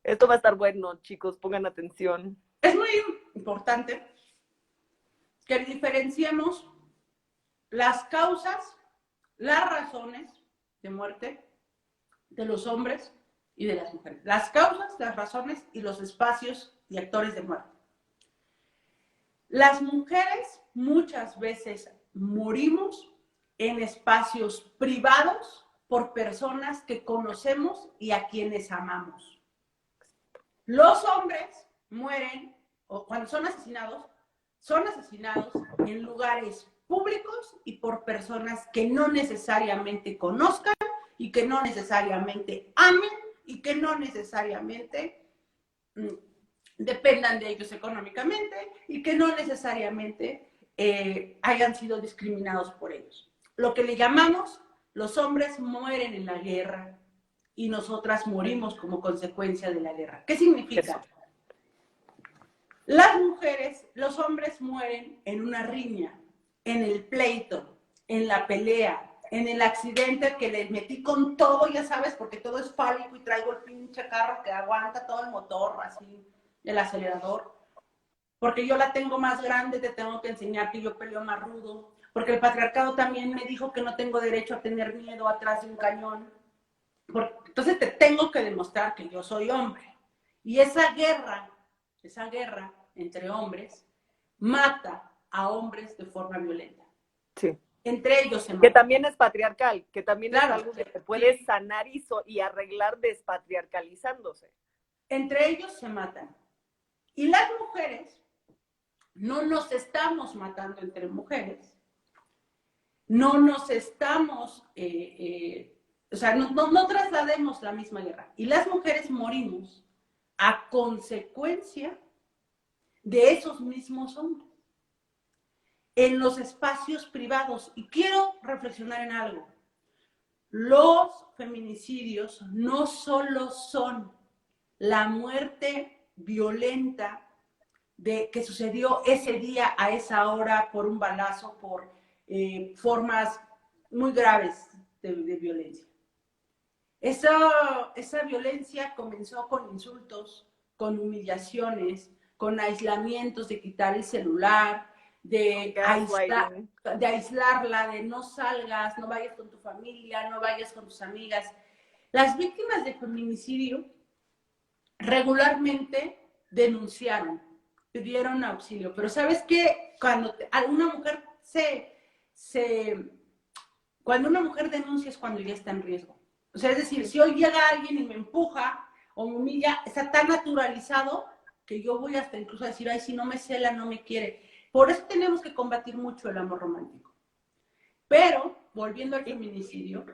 Esto va a estar bueno, chicos, pongan atención. Es muy importante que diferenciemos las causas, las razones de muerte de los hombres y de las mujeres. Las causas, las razones y los espacios y actores de muerte. Las mujeres muchas veces morimos en espacios privados por personas que conocemos y a quienes amamos. Los hombres mueren, o cuando son asesinados en lugares públicos y por personas que no necesariamente conozcan y que no necesariamente amen y que no necesariamente dependan de ellos económicamente y que no necesariamente hayan sido discriminados por ellos. Lo que le llamamos los hombres mueren en la guerra y nosotras morimos como consecuencia de la guerra. ¿Qué significa? Eso. Las mujeres, los hombres mueren en una riña, en el pleito, en la pelea, en el accidente que les metí con todo, ya sabes, porque todo es fálico y traigo el pinche carro que aguanta todo el motor, así, el acelerador. Porque yo la tengo más grande, te tengo que enseñar que yo peleo más rudo. Porque el patriarcado también me dijo que no tengo derecho a tener miedo atrás de un cañón. Entonces te tengo que demostrar que yo soy hombre. Y esa guerra entre hombres mata a hombres de forma violenta. Sí. Entre ellos se matan. Que también es patriarcal, que también claro, es algo que se puede sanar y arreglar despatriarcalizándose. Entre ellos se matan. Y las mujeres no nos estamos matando entre mujeres, no nos estamos, o sea, no traslademos la misma guerra. Y las mujeres morimos a consecuencia de esos mismos hombres en los espacios privados. Y quiero reflexionar en algo. Los feminicidios no solo son la muerte violenta que sucedió ese día, a esa hora, por un balazo, por formas muy graves de violencia. Esa violencia comenzó con insultos, con humillaciones, con aislamientos de quitar el celular, de aislarla, de no salgas, no vayas con tu familia, no vayas con tus amigas. Las víctimas de feminicidio regularmente denunciaron, pidieron auxilio, pero ¿sabes qué? Cuando una mujer cuando una mujer denuncia es cuando ya está en riesgo. O sea, es decir, si hoy llega alguien y me empuja o me humilla, está tan naturalizado que yo voy hasta incluso a decir, ay, si no me cela, no me quiere. Por eso tenemos que combatir mucho el amor romántico. Pero, volviendo al feminicidio,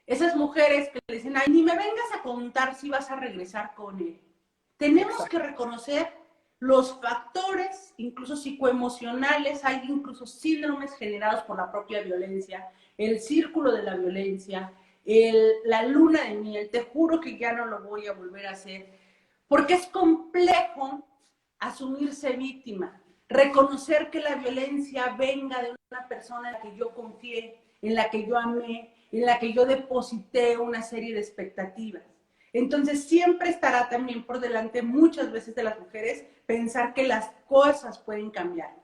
esas mujeres que le dicen, ay, ni me vengas a contar si vas a regresar con él. Tenemos que reconocer los factores, incluso psicoemocionales, hay incluso síndromes generados por la propia violencia, el círculo de la violencia, la luna de miel, te juro que ya no lo voy a volver a hacer, porque es complejo asumirse víctima, reconocer que la violencia venga de una persona en la que yo confié, en la que yo amé, en la que yo deposité una serie de expectativas. Entonces siempre estará también por delante muchas veces de las mujeres pensar que las cosas pueden cambiar.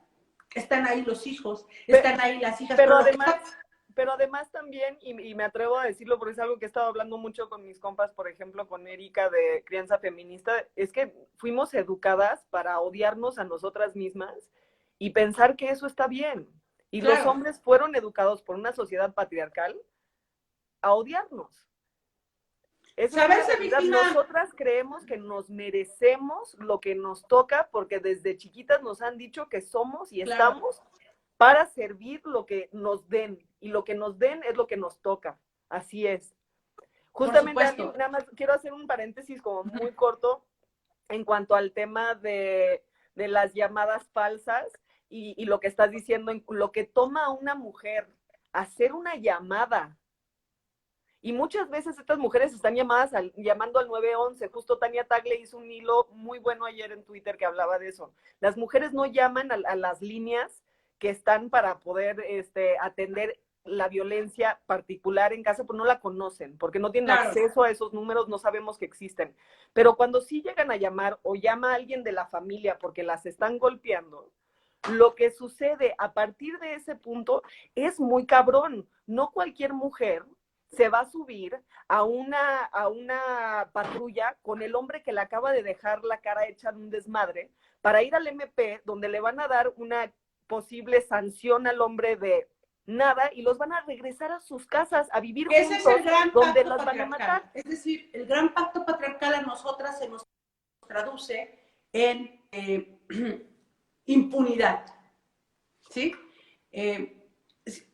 están ahí los hijos, Pe- están ahí las hijas. Pero Lo que además, pero además también, y me atrevo a decirlo porque es algo que he estado hablando mucho con mis compas, por ejemplo, con Erika de Crianza Feminista, es que fuimos educadas para odiarnos a nosotras mismas y pensar que eso está bien. Y los claro, hombres fueron educados por una sociedad patriarcal a odiarnos. Esa es una saberse realidad. víctima, Nosotras creemos que nos merecemos lo que nos toca porque desde chiquitas nos han dicho que somos y claro, estamos para servir lo que nos den. Y lo que nos den es lo que nos toca. Así es. por Justamente a mí, supuesto. nada más quiero hacer un paréntesis como muy corto en cuanto al tema de las llamadas falsas y lo que estás diciendo, lo que toma a una mujer hacer una llamada. Y muchas veces estas mujeres están llamando al 911. Justo Tania Tagle hizo un hilo muy bueno ayer en Twitter que hablaba de eso. Las mujeres no llaman a las líneas que están para poder atender la violencia particular en casa, pues no la conocen, porque no tienen Claro, acceso a esos números, no sabemos que existen. Pero cuando sí llegan a llamar o llama a alguien de la familia porque las están golpeando, lo que sucede a partir de ese punto es muy cabrón. No cualquier mujer se va a subir a una patrulla con el hombre que le acaba de dejar la cara hecha en un desmadre para ir al MP donde le van a dar una posible sanción al hombre de nada y los van a regresar a sus casas a vivir ese es juntos el gran donde pacto las van a matar. patriarcal. Es decir, el gran pacto patriarcal a nosotras se nos traduce en impunidad. ¿Sí?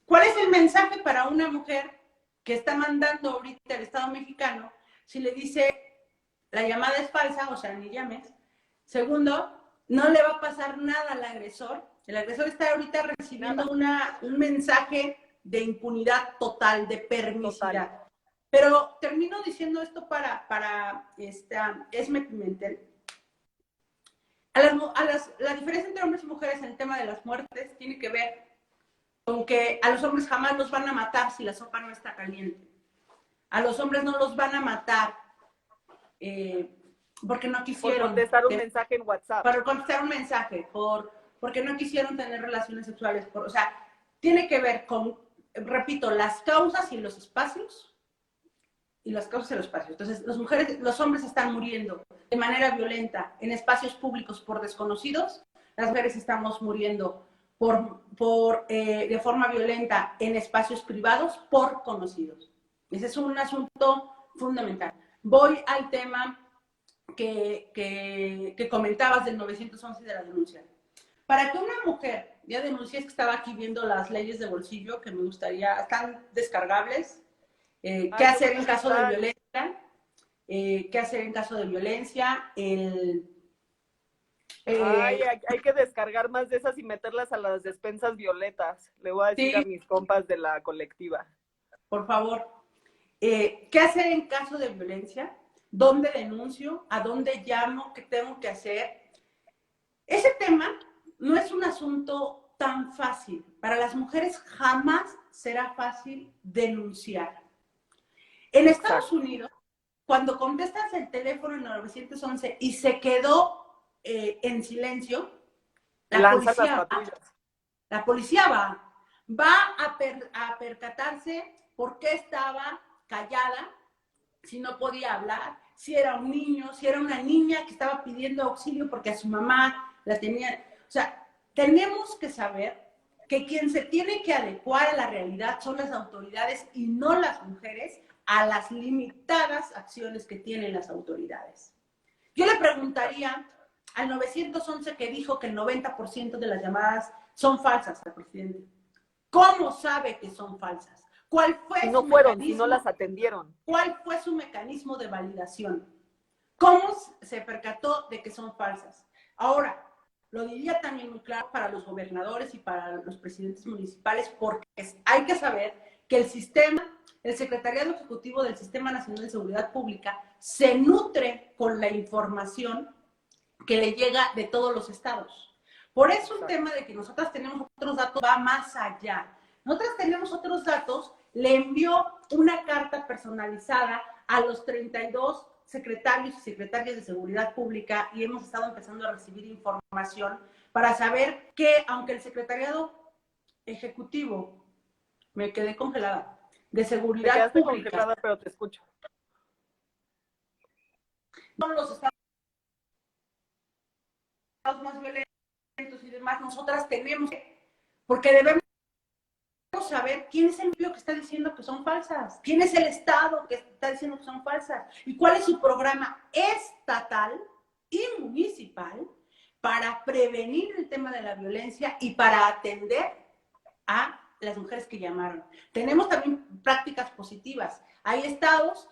¿Cuál es el mensaje para una mujer que está mandando ahorita el Estado mexicano si le dice la llamada es falsa, o sea, ni llames? Segundo, no le va a pasar nada al agresor. El agresor está ahorita recibiendo un mensaje de impunidad total, de permisividad. Total. Pero termino diciendo esto para Esme Pimentel. La diferencia entre hombres y mujeres en el tema de las muertes tiene que ver con que a los hombres jamás los van a matar si la sopa no está caliente. A los hombres no los van a matar porque no quisieron. Por contestar un mensaje en WhatsApp. Para contestar un mensaje, porque no quisieron tener relaciones sexuales. O sea, tiene que ver con, repito, las causas y los espacios. Y las causas y los espacios. Entonces, los hombres están muriendo de manera violenta en espacios públicos por desconocidos. Las mujeres estamos muriendo de forma violenta en espacios privados por conocidos. Ese es un asunto fundamental. Voy al tema que comentabas del 911 y de la denuncia. Para que una mujer ya denuncie, es que estaba aquí viendo las leyes de bolsillo que me gustaría, están descargables. ¿Qué hacer en caso de violencia? ¿Qué hacer en caso de violencia? Hay que descargar más de esas y meterlas a las despensas violetas. Le voy a decir a mis compas de la colectiva. Por favor. ¿Qué hacer en caso de violencia? ¿Dónde denuncio? ¿A dónde llamo? ¿Qué tengo que hacer? Ese tema no es un asunto tan fácil. Para las mujeres jamás será fácil denunciar. En Estados Unidos, cuando contestas el teléfono en 911 y se quedó en silencio, la policía va a percatarse por qué estaba callada, si no podía hablar, si era un niño, si era una niña que estaba pidiendo auxilio porque a su mamá la tenía. O sea, tenemos que saber que quien se tiene que adecuar a la realidad son las autoridades y no las mujeres a las limitadas acciones que tienen las autoridades. Yo le preguntaría al 911 que dijo que el 90% de las llamadas son falsas al presidente. ¿Cómo sabe que son falsas? ¿Cuál fue si no fueron, si no las atendieron. ¿Cuál fue su mecanismo de validación? ¿Cómo se percató de que son falsas? Ahora, lo diría también muy claro para los gobernadores y para los presidentes municipales, porque hay que saber que el Secretariado Ejecutivo del Sistema Nacional de Seguridad Pública se nutre con la información que le llega de todos los estados. Por eso el tema de que nosotras tenemos otros datos va más allá. Nosotras tenemos otros datos, le envió una carta personalizada a los 32 secretarios y secretarias de Seguridad Pública y hemos estado empezando a recibir información para saber que, aunque el Secretariado Ejecutivo, me quedé congelada, de Te Seguridad quedaste Pública, congelada, pero te escucho. son los estados más violentos y demás, nosotras tenemos que, porque debemos saber quién es el pueblo que está diciendo que son falsas, quién es el Estado que está diciendo que son falsas y cuál es su programa estatal y municipal para prevenir el tema de la violencia y para atender a las mujeres que llamaron. Tenemos también prácticas positivas. Hay estados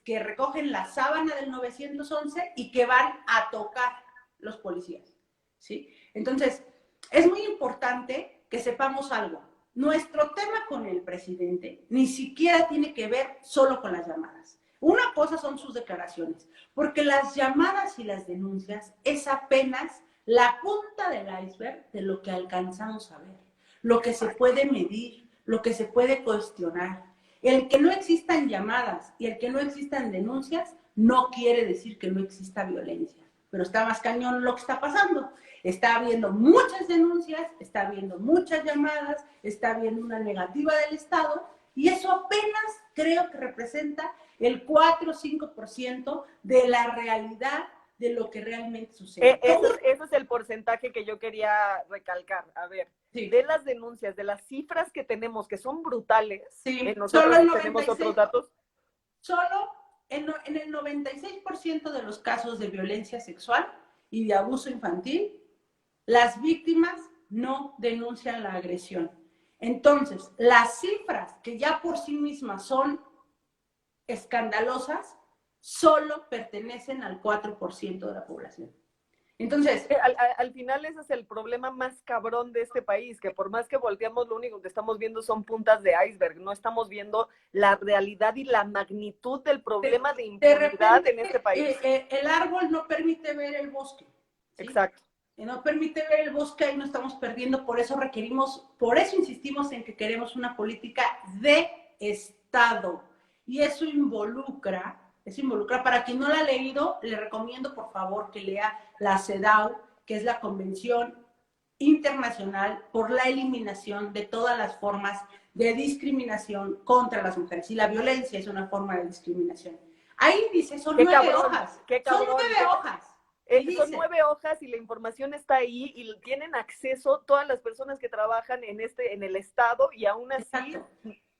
que recogen la sábana del 911 y que van a tocar los policías, ¿sí? Entonces, es muy importante que sepamos algo. Nuestro tema con el presidente ni siquiera tiene que ver solo con las llamadas. Una cosa son sus declaraciones, porque las llamadas y las denuncias es apenas la punta del iceberg de lo que alcanzamos a ver, lo que se puede medir, lo que se puede cuestionar. El que no existan llamadas y el que no existan denuncias no quiere decir que no exista violencia, pero está más cañón lo que está pasando. Está habiendo muchas denuncias, está habiendo muchas llamadas, está habiendo una negativa del Estado y eso apenas creo que representa el 4 o 5% de la realidad de lo que realmente sucede. Ese es el porcentaje que yo quería recalcar. A ver, sí, de las denuncias, de las cifras que tenemos, que son brutales, sí, nosotros tenemos otros datos. Solo en el 96% de los casos de violencia sexual y de abuso infantil, las víctimas no denuncian la agresión. Entonces, las cifras que ya por sí mismas son escandalosas, solo pertenecen al 4% de la población. Entonces, al final ese es el problema más cabrón de este país, que por más que volteamos, lo único que estamos viendo son puntas de iceberg, no estamos viendo la realidad y la magnitud del problema de impunidad en este país. El árbol no permite ver el bosque. ¿Sí? Exacto. No permite ver el bosque y nos estamos perdiendo, por eso insistimos en que queremos una política de Estado. Y eso involucra, para quien no la ha leído, le recomiendo por favor que lea la CEDAW, que es la Convención Internacional por la Eliminación de todas las formas de discriminación contra las mujeres. Y la violencia es una forma de discriminación. Ahí dice, son 9 hojas. Son 9 hojas. Son 9 hojas y la información está ahí y tienen acceso todas las personas que trabajan en el Estado y aún así... Exacto.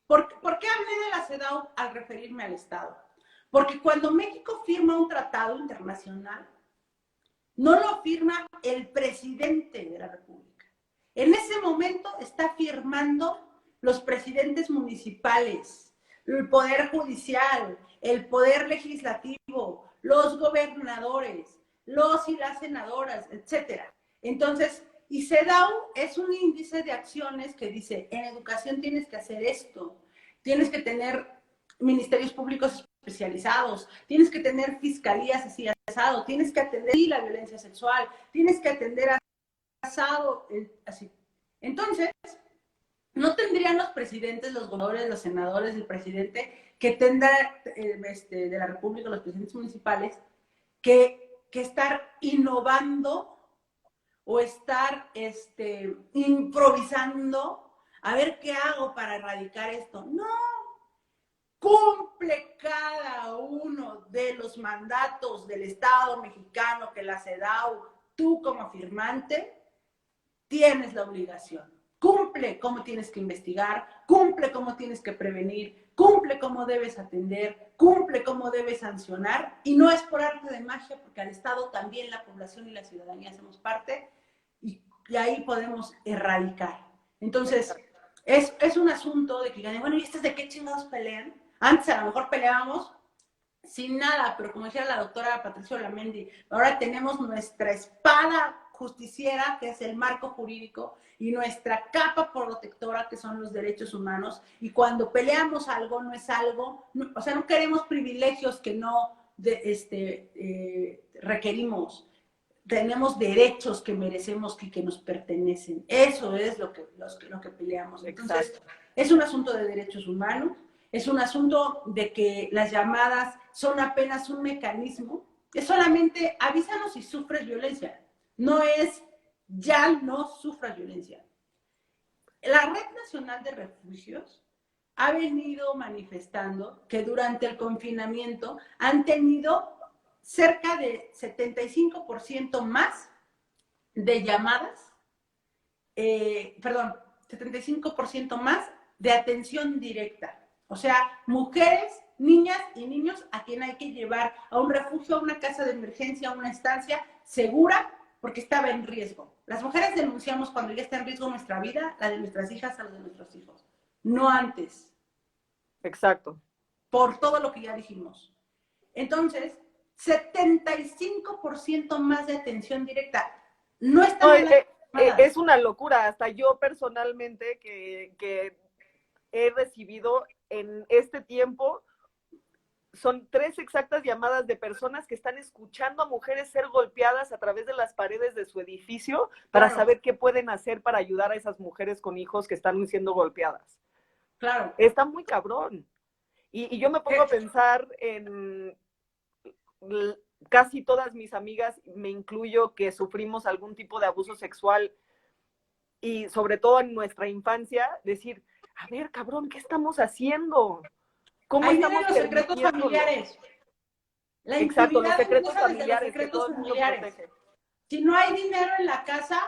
¿Por qué hablé de la CEDAW al referirme al Estado? Porque cuando México firma un tratado internacional, no lo firma el presidente de la República. En ese momento está firmando los presidentes municipales, el Poder Judicial, el Poder Legislativo, los gobernadores, los y las senadoras, etc. Entonces, y CEDAW es un índice de acciones que dice, en educación tienes que hacer esto, tienes que tener ministerios públicos especializados, tienes que tener fiscalías así asado, tienes que atender la violencia sexual, tienes que atender asado, así. Entonces, no tendrían los presidentes, los gobernadores, los senadores, el presidente que tendrá de la República, los presidentes municipales, que estar innovando o estar improvisando a ver qué hago para erradicar esto. No, cumple cada uno de los mandatos del Estado mexicano que la CEDAW, tú como firmante, tienes la obligación. Cumple cómo tienes que investigar, cumple cómo tienes que prevenir, cumple cómo debes atender, cumple cómo debes sancionar, y no es por arte de magia, porque al Estado también la población y la ciudadanía hacemos parte, y ahí podemos erradicar. Entonces, es un asunto de que ganen, bueno, ¿y estos de qué chingados pelean? Antes a lo mejor peleábamos sin nada, pero como decía la doctora Patricia Olamendi, ahora tenemos nuestra espada justiciera, que es el marco jurídico, y nuestra capa protectora, que son los derechos humanos, y cuando peleamos algo, no es algo, no, o sea, no queremos privilegios que no requerimos, tenemos derechos que merecemos y que nos pertenecen, eso es lo que peleamos. Entonces, es un asunto de derechos humanos, es un asunto de que las llamadas son apenas un mecanismo, es solamente avísanos si sufres violencia, no es ya no sufras violencia. La Red Nacional de Refugios ha venido manifestando que durante el confinamiento han tenido cerca de 75% más de llamadas, 75% más de atención directa. O sea, mujeres, niñas y niños a quien hay que llevar a un refugio, a una casa de emergencia, a una estancia segura, porque estaba en riesgo. Las mujeres denunciamos cuando ya está en riesgo nuestra vida, la de nuestras hijas, a la de nuestros hijos. No antes. Exacto. Por todo lo que ya dijimos. Entonces, 75% más de atención directa. No están es una locura. Hasta yo personalmente que he recibido en este tiempo, son 3 exactas llamadas de personas que están escuchando a mujeres ser golpeadas a través de las paredes de su edificio para saber qué pueden hacer para ayudar a esas mujeres con hijos que están siendo golpeadas. Claro. Está muy cabrón. Y yo me pongo a pensar en casi todas mis amigas, me incluyo, que sufrimos algún tipo de abuso sexual y sobre todo en nuestra infancia, decir, a ver, cabrón, ¿qué estamos haciendo? ¿Cómo ahí estamos vienen los secretos familiares. La exacto, los secretos familiares, los secretos que todo familiares. el mundo protege. Si no hay dinero en la casa,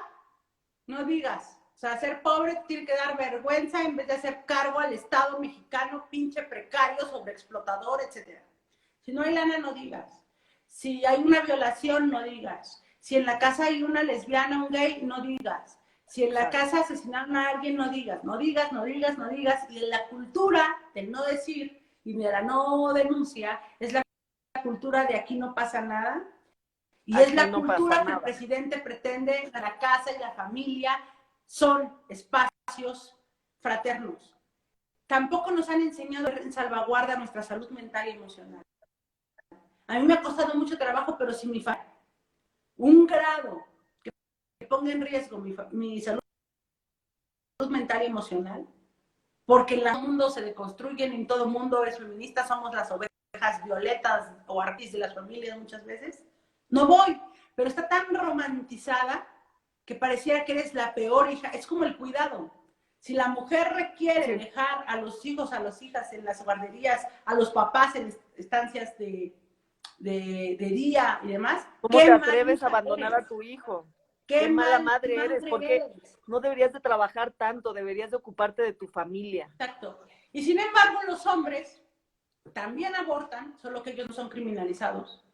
no digas. O sea, ser pobre tiene que dar vergüenza en vez de hacer cargo al Estado mexicano, pinche precario, sobreexplotador, etc. Si no hay lana, no digas. Si hay una violación, no digas. Si en la casa hay una lesbiana, un gay, no digas. Si en la casa asesinaron a alguien, no digas. No digas, no digas, no digas. Y en la cultura del no decir y de la no denuncia es la cultura de aquí no pasa nada. Y aquí es la cultura que el presidente pretende, la casa y la familia son espacios fraternos. Tampoco nos han enseñado en salvaguarda nuestra salud mental y emocional. A mí me ha costado mucho trabajo, pero sin mi familia. Un grado que ponga en riesgo mi salud mental y emocional, porque en el mundo se deconstruyen, en todo mundo es feminista, somos las ovejas violetas o artis de las familias muchas veces. No voy, pero está tan romantizada que pareciera que eres la peor hija. Es como el cuidado. Si la mujer requiere dejar a los hijos, a las hijas en las guarderías, a los papás en estancias de día y demás. ¿Cómo te atreves a abandonar a tu hijo? Qué mala madre eres, porque no deberías de trabajar tanto, deberías de ocuparte de tu familia. Exacto. Y sin embargo, los hombres también abortan, solo que ellos no son criminalizados.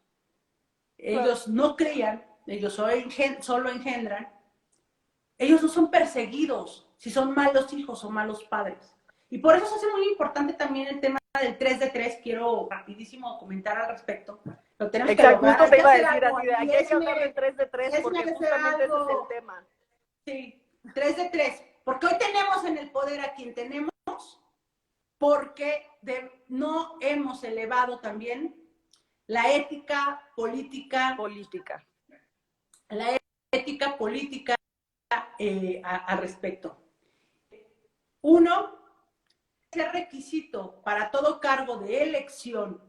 Ellos no crían, ellos solo engendran. Ellos no son perseguidos si son malos hijos o malos padres. Y por eso se hace muy importante también el tema del 3 de 3. Quiero rapidísimo comentar al respecto. Lo tenemos que lograr. Justo te iba a decir así de, aquí hay que hablar de 3 de 3 porque justamente ese es el tema. Sí, 3 de 3. Porque hoy tenemos en el poder a quien tenemos, porque no hemos elevado también la ética política. La ética política al respecto. Uno, es requisito para todo cargo de elección,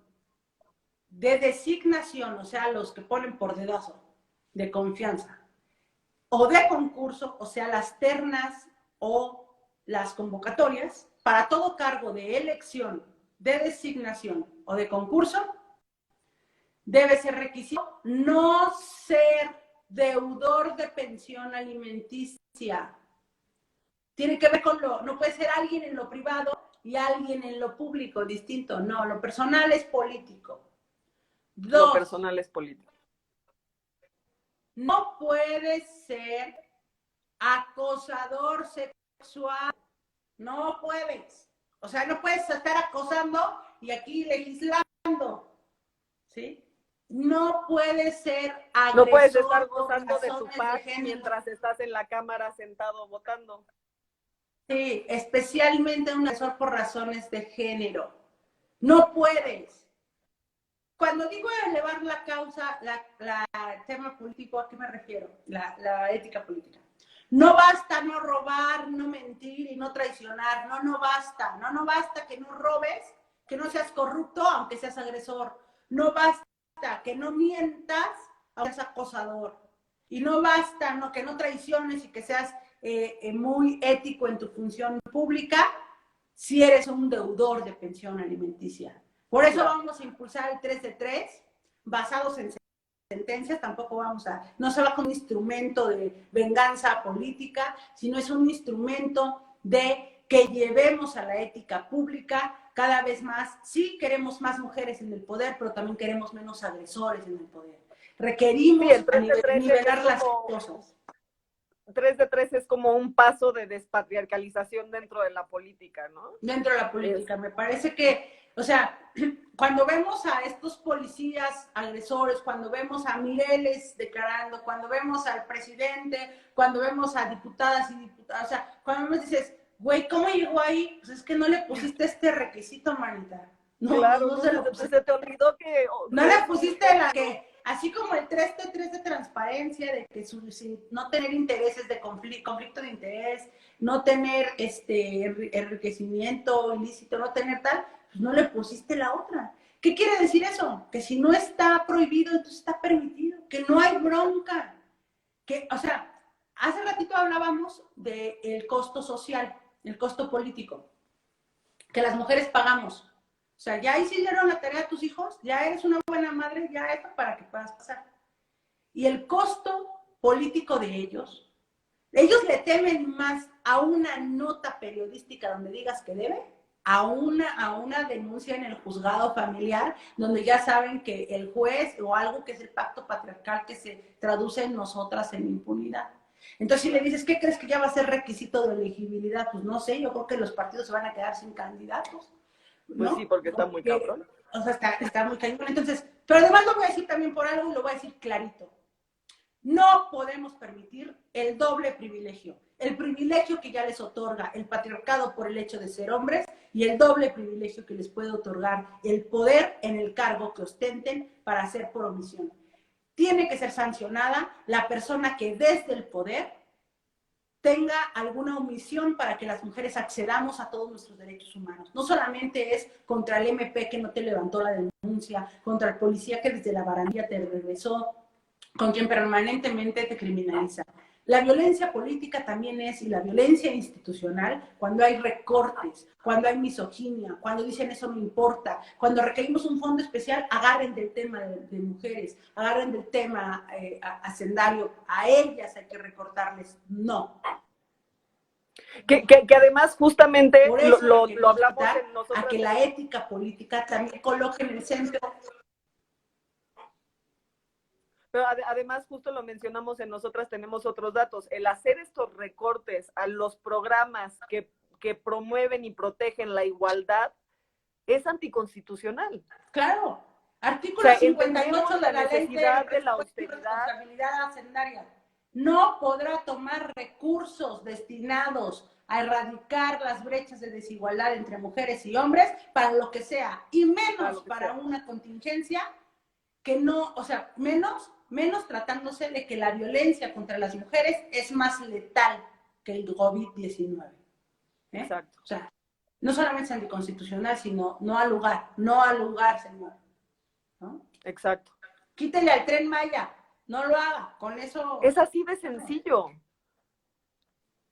de designación, o sea, los que ponen por dedazo, de confianza, o de concurso, o sea, las ternas o las convocatorias, para todo cargo de elección, de designación o de concurso, debe ser requisito no ser deudor de pensión alimenticia. Tiene que ver con no puede ser alguien en lo privado y alguien en lo público, distinto. No, lo personal es político. 2, lo personal es político. No puedes ser acosador sexual. No puedes. O sea, no puedes estar acosando y aquí legislando. ¿Sí? No puedes ser agresor. No puedes estar gozando de tu paz mientras estás en la cámara sentado votando. Sí, especialmente un agresor por razones de género. No puedes. Cuando digo elevar la causa, el tema político, ¿a qué me refiero? La ética política. No basta no robar, no mentir y no traicionar. No basta. No basta que no robes que no seas corrupto aunque seas agresor. No basta que no mientas aunque seas acosador. Y no basta que no traiciones y que seas muy ético en tu función pública si eres un deudor de pensión alimenticia. Por eso vamos a impulsar el 3 de 3, basados en sentencias. Tampoco no se va con un instrumento de venganza política, sino es un instrumento de que llevemos a la ética pública cada vez más. Sí queremos más mujeres en el poder, pero también queremos menos agresores en el poder. Requerimos nivelar las cosas. 3 de 3 es como un paso de despatriarcalización dentro de la política, ¿no? Dentro de la política, me parece que, o sea, cuando vemos a estos policías agresores, cuando vemos a Mireles declarando, cuando vemos al presidente, cuando vemos a diputadas y diputados, o sea, cuando vemos dices, güey, ¿cómo llegó ahí? Pues es que no le pusiste este requisito, manita. No, claro, no se te olvidó que... No le pusiste la que... Así como el 3 de 3 de transparencia, de que no tener intereses de conflicto de interés, no tener enriquecimiento ilícito, no tener tal, pues no le pusiste la otra. ¿Qué quiere decir eso? Que si no está prohibido, entonces está permitido, que no hay bronca. Que, o sea, hace ratito hablábamos del costo social, el costo político, que las mujeres pagamos. O sea, ya hicieron la tarea a tus hijos, ya eres una buena madre, ya esto para que puedas pasar. Y el costo político de ellos le temen más a una nota periodística donde digas que debe, a una denuncia en el juzgado familiar, donde ya saben que el juez o algo que es el pacto patriarcal que se traduce en nosotras en impunidad. Entonces, si le dices, ¿qué crees que ya va a ser requisito de elegibilidad? Pues no sé, yo creo que los partidos se van a quedar sin candidatos. ¿No? Pues sí, porque está muy cabrón. O sea, está muy cabrón. Entonces, pero además lo voy a decir también por algo y lo voy a decir clarito. No podemos permitir el doble privilegio. El privilegio que ya les otorga el patriarcado por el hecho de ser hombres y el doble privilegio que les puede otorgar el poder en el cargo que ostenten para hacer por omisión. Tiene que ser sancionada la persona que desde el poder tenga alguna omisión para que las mujeres accedamos a todos nuestros derechos humanos. No solamente es contra el MP que no te levantó la denuncia, contra el policía que desde la barandilla te regresó, con quien permanentemente te criminaliza. La violencia política también es, y la violencia institucional, cuando hay recortes, cuando hay misoginia, cuando dicen eso no importa, cuando requerimos un fondo especial, agarren del tema de mujeres, agarren del tema hacendario, a ellas hay que recortarles, no. Que además justamente lo hablamos en nosotros. A que la ética política también coloque en el centro. Pero además, justo lo mencionamos en nosotras, tenemos otros datos. El hacer estos recortes a los programas que promueven y protegen la igualdad es anticonstitucional. Claro. Artículo 58 de la Ley de la austeridad. Responsabilidad hacendaria. No podrá tomar recursos destinados a erradicar las brechas de desigualdad entre mujeres y hombres para lo que sea, y menos para una contingencia que no, o sea, menos tratándose de que la violencia contra las mujeres es más letal que el COVID-19. Exacto. O sea, no solamente es anticonstitucional, sino no al lugar, señor. ¿No? Exacto. Quítele al Tren Maya, no lo haga, con eso... Es así de sencillo.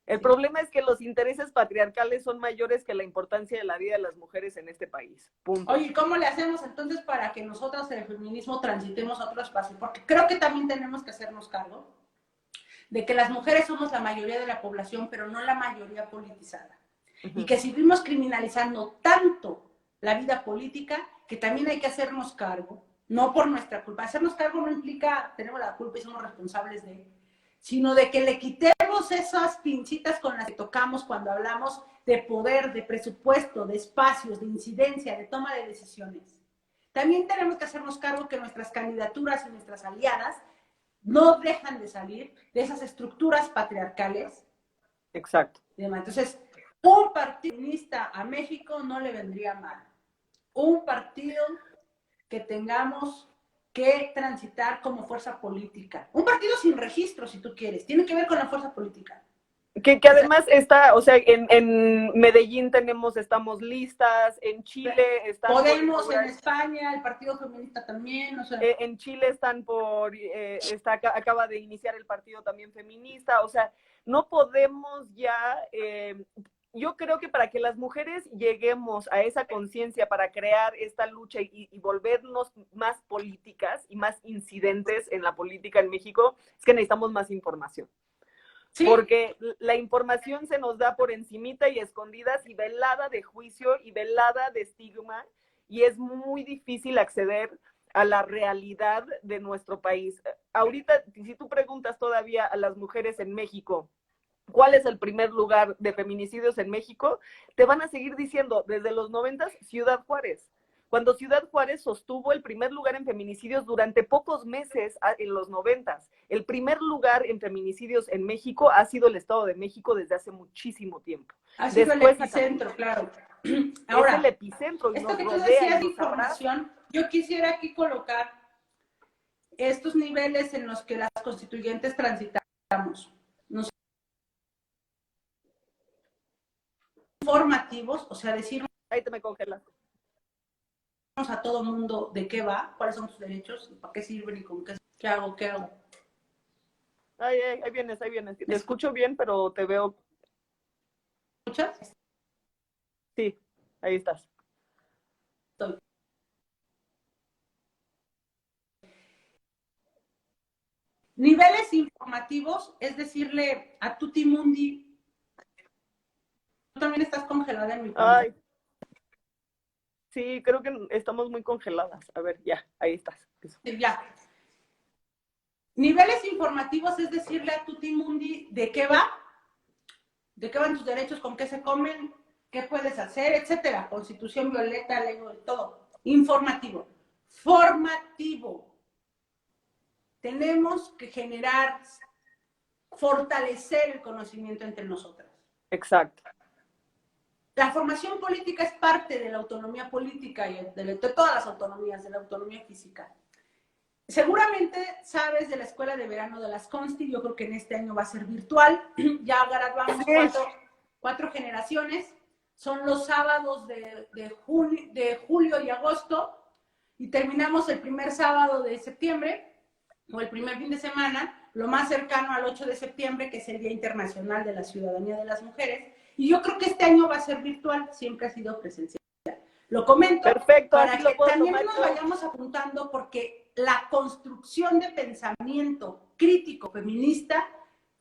El problema es que los intereses patriarcales son mayores que la importancia de la vida de las mujeres en este país. Punto. Oye, ¿cómo le hacemos entonces para que nosotras el feminismo transitemos a otro espacio? Porque creo que también tenemos que hacernos cargo de que las mujeres somos la mayoría de la población, pero no la mayoría politizada. Y que seguimos criminalizando tanto la vida política que también hay que hacernos cargo, no por nuestra culpa. Hacernos cargo no implica tenemos la culpa y somos responsables de, sino de que le quitemos esas pincitas con las que tocamos cuando hablamos de poder, de presupuesto, de espacios, de incidencia, de toma de decisiones. También tenemos que hacernos cargo que nuestras candidaturas y nuestras aliadas no dejan de salir de esas estructuras patriarcales. Exacto. Entonces, un partido feminista a México no le vendría mal. Un partido que tengamos que transitar como fuerza política. Un partido sin registro, si tú quieres. Tiene que ver con la fuerza política. Que además está, o sea, en Medellín estamos listas, en Chile están por Podemos en inaugurar, España, el Partido Feminista también, o sea. en Chile están acaba de iniciar el partido también feminista, o sea, no podemos ya, yo creo que para que las mujeres lleguemos a esa conciencia para crear esta lucha y volvernos más políticas y más incidentes en la política en México, es que necesitamos más información. Sí, Porque la información se nos da por encimita y escondidas y velada de juicio y velada de estigma, y es muy difícil acceder a la realidad de nuestro país. Ahorita, si tú preguntas todavía a las mujeres en México, ¿cuál es el primer lugar de feminicidios en México? Te van a seguir diciendo, desde los 90, Ciudad Juárez. Cuando Ciudad Juárez sostuvo el primer lugar en feminicidios durante pocos meses en los 90. El primer lugar en feminicidios en México ha sido el Estado de México desde hace muchísimo tiempo. ha sido el Después epicentro, claro. es el Ahora, epicentro y esto nos que tú rodea y decías de nos abraza. información, yo quisiera aquí colocar estos niveles en los que las constituyentes transitamos. Nos formativos, o sea, decirnos Ahí te me congelas. a todo mundo de qué va, cuáles son sus derechos, para qué sirven y con qué hago, qué hago. Ahí vienes, ahí vienes. Te escucho bien, pero te veo. ¿Escuchas? Sí, ahí estás. Estoy. Niveles informativos, es decirle a Tutti Mundi, tú también estás congelada en mi pantalla. Ay, sí, creo que estamos muy congeladas. A ver, ya, ahí estás. Ya. Niveles informativos es decirle a Tutti Mundi de qué va, de qué van tus derechos, con qué se comen, qué puedes hacer, etcétera. Constitución violeta, ley, todo. Informativo. Formativo. Tenemos que generar, fortalecer el conocimiento entre nosotras. Exacto. La formación política es parte de la autonomía política y de todas las autonomías, de la autonomía física. Seguramente sabes de la escuela de verano de las Consti, yo creo que en este año va a ser virtual, ya graduamos Sí. cuatro generaciones, son los sábados de julio y agosto, y terminamos el primer sábado de septiembre, o el primer fin de semana, lo más cercano al 8 de septiembre, que es el Día Internacional de la Ciudadanía de las Mujeres, y yo creo que este año va a ser virtual, siempre ha sido presencial. Lo comento Perfecto, para así lo que puedo también tomar nos yo. vayamos apuntando, porque la construcción de pensamiento crítico feminista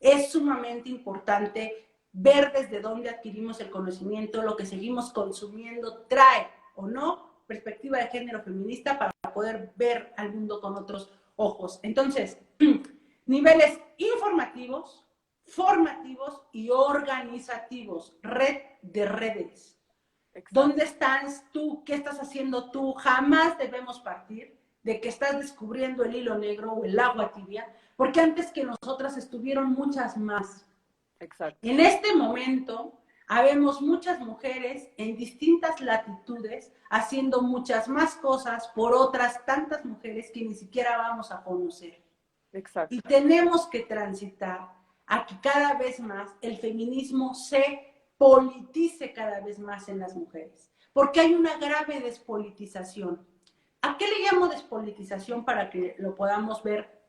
es sumamente importante. Ver desde dónde adquirimos el conocimiento, lo que seguimos consumiendo, trae o no perspectiva de género feminista para poder ver al mundo con otros ojos. Entonces, niveles informativos, formativos y organizativos, red de redes. Exacto. ¿Dónde estás tú? ¿Qué estás haciendo tú? Jamás debemos partir de que estás descubriendo el hilo negro o el agua tibia, porque antes que nosotras estuvieron muchas más. Exacto. En este momento, habemos muchas mujeres en distintas latitudes haciendo muchas más cosas por otras tantas mujeres que ni siquiera vamos a conocer. Exacto. Y tenemos que transitar a que cada vez más el feminismo se politice cada vez más en las mujeres, porque hay una grave despolitización. ¿A qué le llamo despolitización? Para que lo podamos ver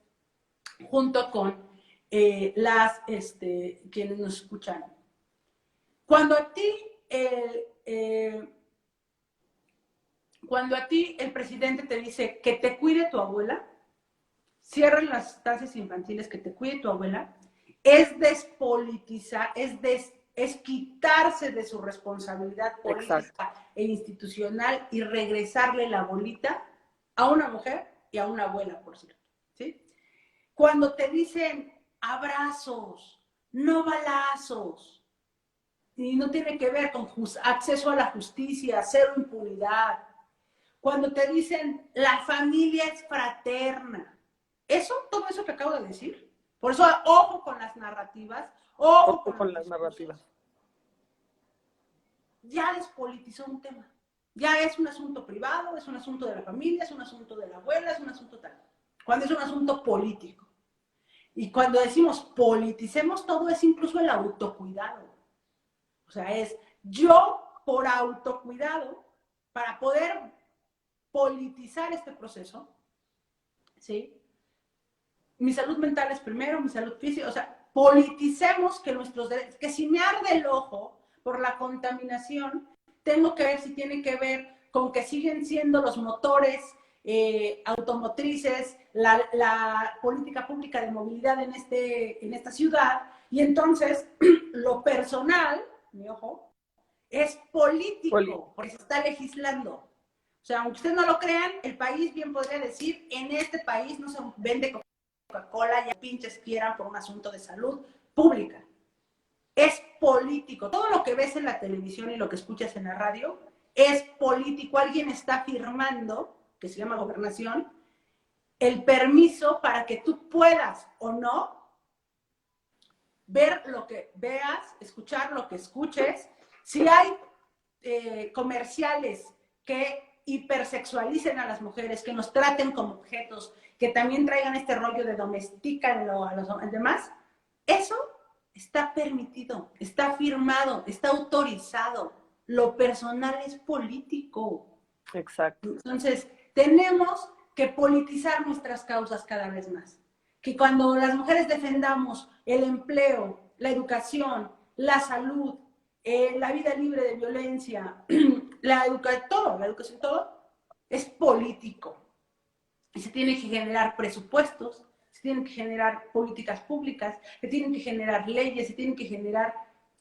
junto con quienes nos escuchan. Cuando a ti el presidente te dice que te cuide tu abuela, cierren las estancias infantiles, que te cuide tu abuela, es despolitizar, es quitarse de su responsabilidad política Exacto. e institucional y regresarle la bolita a una mujer y a una abuela, por cierto. ¿Sí? Cuando te dicen abrazos, no balazos, y no tiene que ver con acceso a la justicia, cero impunidad. Cuando te dicen la familia es fraterna, todo eso que acabo de decir. Por eso, ojo con las narrativas, ojo Ojo con con los las narrativas. Ya despolitizó un tema. Ya es un asunto privado, es un asunto de la familia, es un asunto de la abuela, es un asunto tal. Cuando es un asunto político. Y cuando decimos politicemos todo, es incluso el autocuidado. O sea, es yo por autocuidado, para poder politizar este proceso, ¿sí? Mi salud mental es primero, mi salud física, o sea, politicemos que nuestros derechos, que si me arde el ojo por la contaminación, tengo que ver si tiene que ver con que siguen siendo los motores automotrices, la política pública de movilidad en esta ciudad, y entonces lo personal, mi ojo, es político, porque se está legislando. O sea, aunque ustedes no lo crean, el país bien podría decir, en este país no se vende Coca-Cola, ya pinches quieran por un asunto de salud pública. Es político. Todo lo que ves en la televisión y lo que escuchas en la radio es político. Alguien está firmando, que se llama gobernación, el permiso para que tú puedas o no ver lo que veas, escuchar lo que escuches. Si hay comerciales que hipersexualicen a las mujeres, que nos traten como objetos, que también traigan este rollo de domestícanlo a los demás, eso está permitido, está firmado, está autorizado. Lo personal es político. Exacto. Entonces, tenemos que politizar nuestras causas cada vez más. Que cuando las mujeres defendamos el empleo, la educación, la salud, la vida libre de violencia, la educación, todo, es político. Y se tiene que generar presupuestos, se tienen que generar políticas públicas, se tienen que generar leyes, se tienen que generar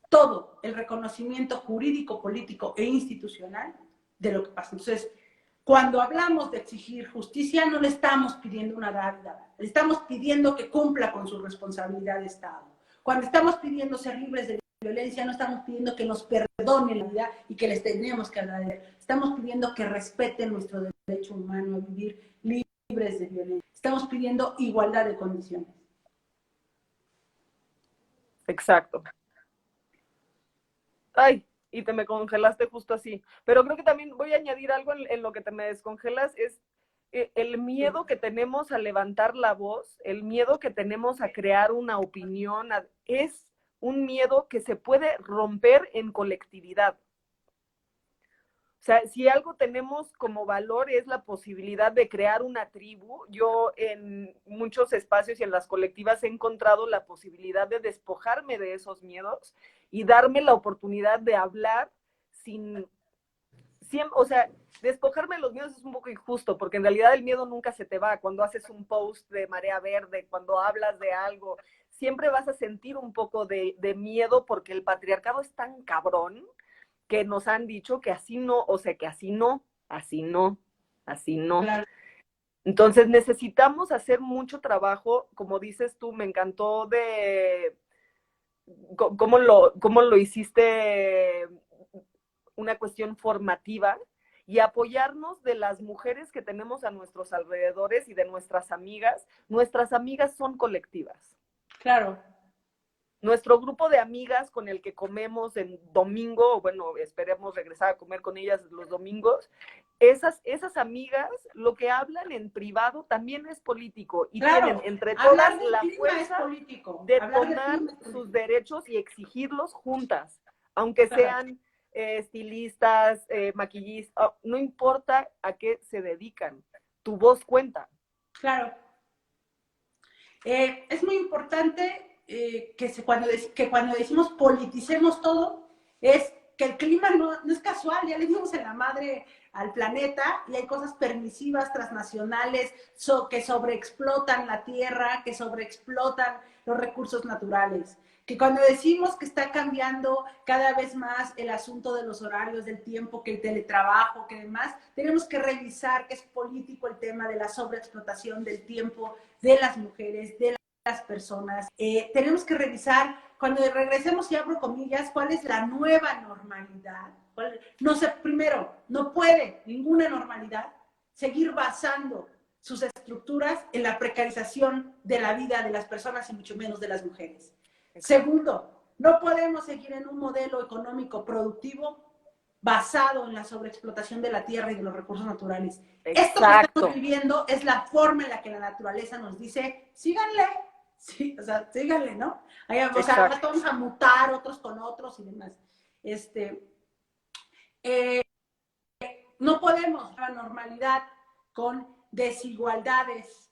todo el reconocimiento jurídico, político e institucional de lo que pasa. Entonces, cuando hablamos de exigir justicia, no le estamos pidiendo una dádiva, le estamos pidiendo que cumpla con su responsabilidad de Estado. Cuando estamos pidiendo ser libres de violencia, no estamos pidiendo que nos perdonen la vida y que les tenemos que agradecer. Estamos pidiendo que respeten nuestro derecho humano a vivir libres de violencia. Estamos pidiendo igualdad de condiciones. Exacto. Ay, y te me congelaste justo así. Pero creo que también voy a añadir algo en lo que te me descongelas, es el miedo que tenemos a levantar la voz, el miedo que tenemos a crear una opinión, es un miedo que se puede romper en colectividad. O sea, si algo tenemos como valor es la posibilidad de crear una tribu. Yo en muchos espacios y en las colectivas he encontrado la posibilidad de despojarme de esos miedos y darme la oportunidad de hablar sin, o sea, despojarme de los miedos es un poco injusto, porque en realidad el miedo nunca se te va. Cuando haces un post de marea verde, cuando hablas de algo, siempre vas a sentir un poco de miedo, porque el patriarcado es tan cabrón que nos han dicho que así no, o sea, que así no, así no, así no. Claro. Entonces necesitamos hacer mucho trabajo, como dices tú, me encantó de cómo lo hiciste una cuestión formativa, y apoyarnos de las mujeres que tenemos a nuestros alrededores y de nuestras amigas. Nuestras amigas son colectivas. Claro. Nuestro grupo de amigas con el que comemos en domingo, o bueno, esperemos regresar a comer con ellas los domingos, esas amigas, lo que hablan en privado también es político, y claro, tienen entre todas la fuerza de tomar sus derechos y exigirlos juntas, aunque sean estilistas, maquillistas, no importa a qué se dedican, tu voz cuenta. Claro. Es muy importante que cuando decimos politicemos todo, es que el clima no es casual, ya le dimos en la madre al planeta, y hay cosas permisivas, transnacionales, que sobreexplotan la tierra, que sobreexplotan los recursos naturales. Que cuando decimos que está cambiando cada vez más el asunto de los horarios, del tiempo, que el teletrabajo, que demás, tenemos que revisar que es político el tema de la sobreexplotación del tiempo de las mujeres, de las personas. Tenemos que revisar, cuando regresemos, y abro comillas, cuál es la nueva normalidad. No sé, primero, no puede ninguna normalidad seguir basando sus estructuras en la precarización de la vida de las personas y mucho menos de las mujeres. Segundo, no podemos seguir en un modelo económico productivo basado en la sobreexplotación de la tierra y de los recursos naturales. Exacto. Esto que estamos viviendo es la forma en la que la naturaleza nos dice, síganle, Sí, o sea, síganle, ¿no? O sea, Exacto. vamos a mutar otros con otros y demás. Eh, no podemos la normalidad con desigualdades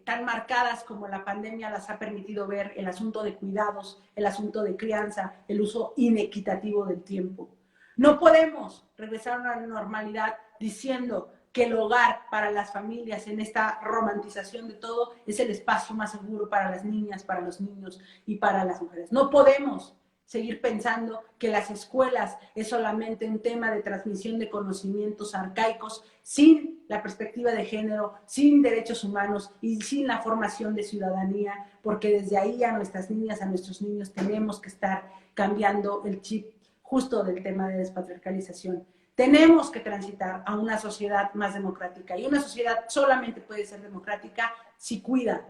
tan marcadas como la pandemia las ha permitido ver, el asunto de cuidados, el asunto de crianza, el uso inequitativo del tiempo. No podemos regresar a una normalidad diciendo que el hogar para las familias en esta romantización de todo es el espacio más seguro para las niñas, para los niños y para las mujeres. No podemos seguir pensando que las escuelas es solamente un tema de transmisión de conocimientos arcaicos sin la perspectiva de género, sin derechos humanos y sin la formación de ciudadanía, porque desde ahí a nuestras niñas, a nuestros niños tenemos que estar cambiando el chip justo del tema de despatriarcalización. Tenemos que transitar a una sociedad más democrática y una sociedad solamente puede ser democrática si cuida,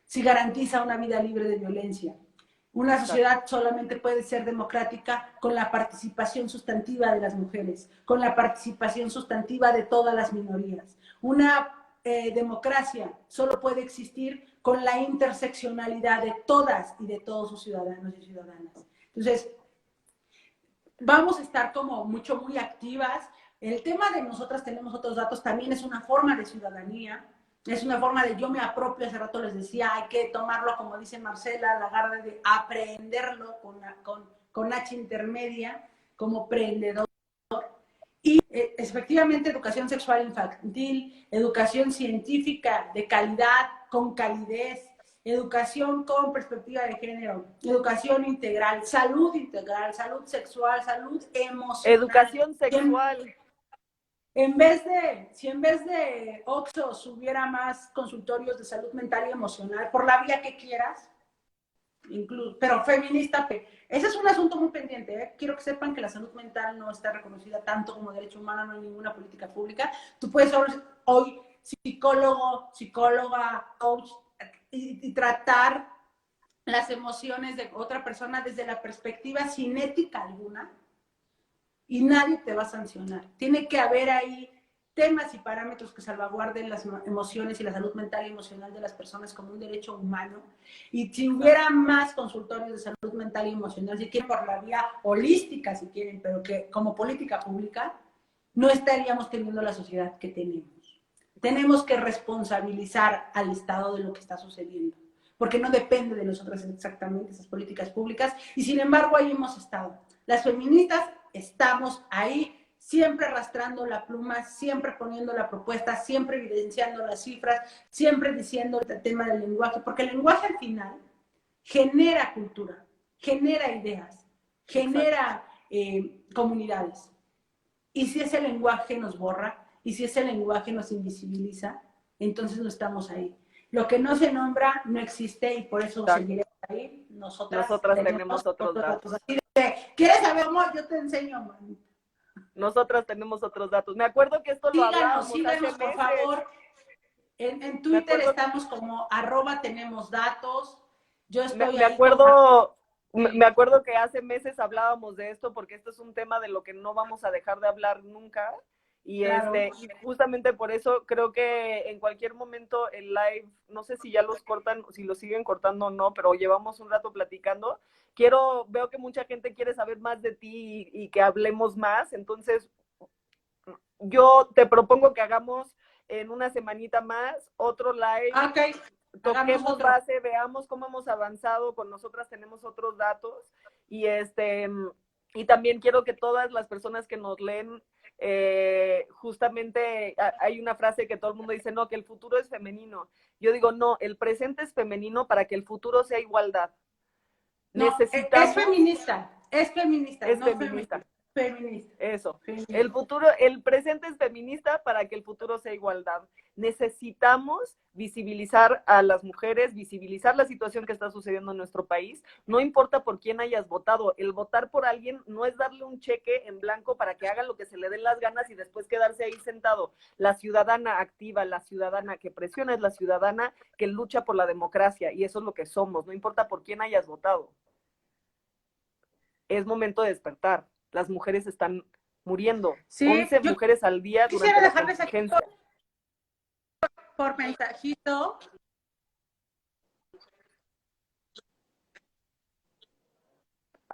si garantiza una vida libre de violencia. Una sociedad solamente puede ser democrática con la participación sustantiva de las mujeres, con la participación sustantiva de todas las minorías. Una democracia solo puede existir con la interseccionalidad de todas y de todos sus ciudadanos y ciudadanas. Entonces, vamos a estar como muy activas. El tema de nosotras tenemos otros datos también es una forma de ciudadanía. Es una forma de yo me apropio, hace rato les decía, hay que tomarlo, como dice Marcela Lagarde, de aprenderlo con H intermedia, como prendedor. Y efectivamente educación sexual infantil, educación científica de calidad, con calidez, educación con perspectiva de género, educación integral, salud sexual, salud emocional. Educación sexual. Si en vez de Oxxos hubiera más consultorios de salud mental y emocional, por la vía que quieras, incluso, pero feminista, ese es un asunto muy pendiente, ¿eh? Quiero que sepan que la salud mental no está reconocida tanto como derecho humano, no hay ninguna política pública. Tú puedes ser hoy psicólogo, psicóloga, coach, y tratar las emociones de otra persona desde la perspectiva sin ética alguna, y nadie te va a sancionar. Tiene que haber ahí temas y parámetros que salvaguarden las emociones y la salud mental y emocional de las personas como un derecho humano. Y si hubiera más consultorios de salud mental y emocional, si quieren por la vía holística, si quieren, pero que como política pública, no estaríamos teniendo la sociedad que tenemos. Tenemos que responsabilizar al Estado de lo que está sucediendo, porque no depende de nosotras exactamente esas políticas públicas, y sin embargo ahí hemos estado. Las feministas estamos ahí, siempre arrastrando la pluma, siempre poniendo la propuesta, siempre evidenciando las cifras, siempre diciendo el tema del lenguaje, porque el lenguaje al final genera cultura, genera ideas, genera comunidades. Y si ese lenguaje nos borra, y si ese lenguaje nos invisibiliza, entonces no estamos ahí. Lo que no se nombra no existe y por eso seguiremos ahí. Nosotras tenemos otros datos. Así de, ¿quieres saber cómo? Yo te enseño, man. Nosotras tenemos otros datos. Me acuerdo que esto lo hablábamos síganos, por favor. En Twitter estamos como @tenemosdatos. Yo estoy me acuerdo, me acuerdo que hace meses hablábamos de esto porque esto es un tema de lo que no vamos a dejar de hablar nunca. Y, claro. Y justamente por eso creo que en cualquier momento el live, no sé si ya los cortan, si los siguen cortando o no, pero llevamos un rato platicando. Veo que mucha gente quiere saber más de ti y que hablemos más, entonces yo te propongo que hagamos en una semanita más otro live. Okay. Toquemos base, veamos cómo hemos avanzado, con nosotras tenemos otros datos y y también quiero que todas las personas que nos leen, justamente hay una frase que todo el mundo dice, no, que el futuro es femenino. Yo digo, no, el presente es femenino para que el futuro sea igualdad. No, necesitamos... Es feminista. Es no feminista. Feminista. Eso. Feminista. El presente es feminista para que el futuro sea igualdad. Necesitamos visibilizar a las mujeres, visibilizar la situación que está sucediendo en nuestro país. No importa por quién hayas votado. El votar por alguien no es darle un cheque en blanco para que haga lo que se le den las ganas y después quedarse ahí sentado. La ciudadana activa, la ciudadana que presiona es la ciudadana que lucha por la democracia, y eso es lo que somos. No importa por quién hayas votado. Es momento de despertar. Las mujeres están muriendo. Sí, 11 mujeres al día durante la contingencia. Por mensajito.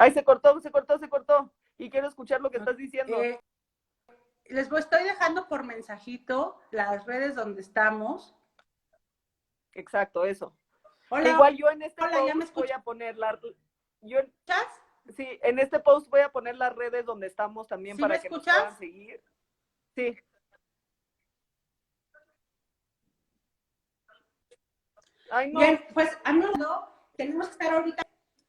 Ay, se cortó, se cortó, se cortó. Y quiero escuchar lo que estás diciendo. Estoy dejando por mensajito las redes donde estamos. Exacto, eso. Hola, que igual yo en este hola, ¿ya me post voy escuchas? a poner sí, en este post voy a poner las redes donde estamos también ¿Sí me para que nos escuchas? puedan seguir. Sí. Ay, no. Bien, pues a mí tenemos que estar ahorita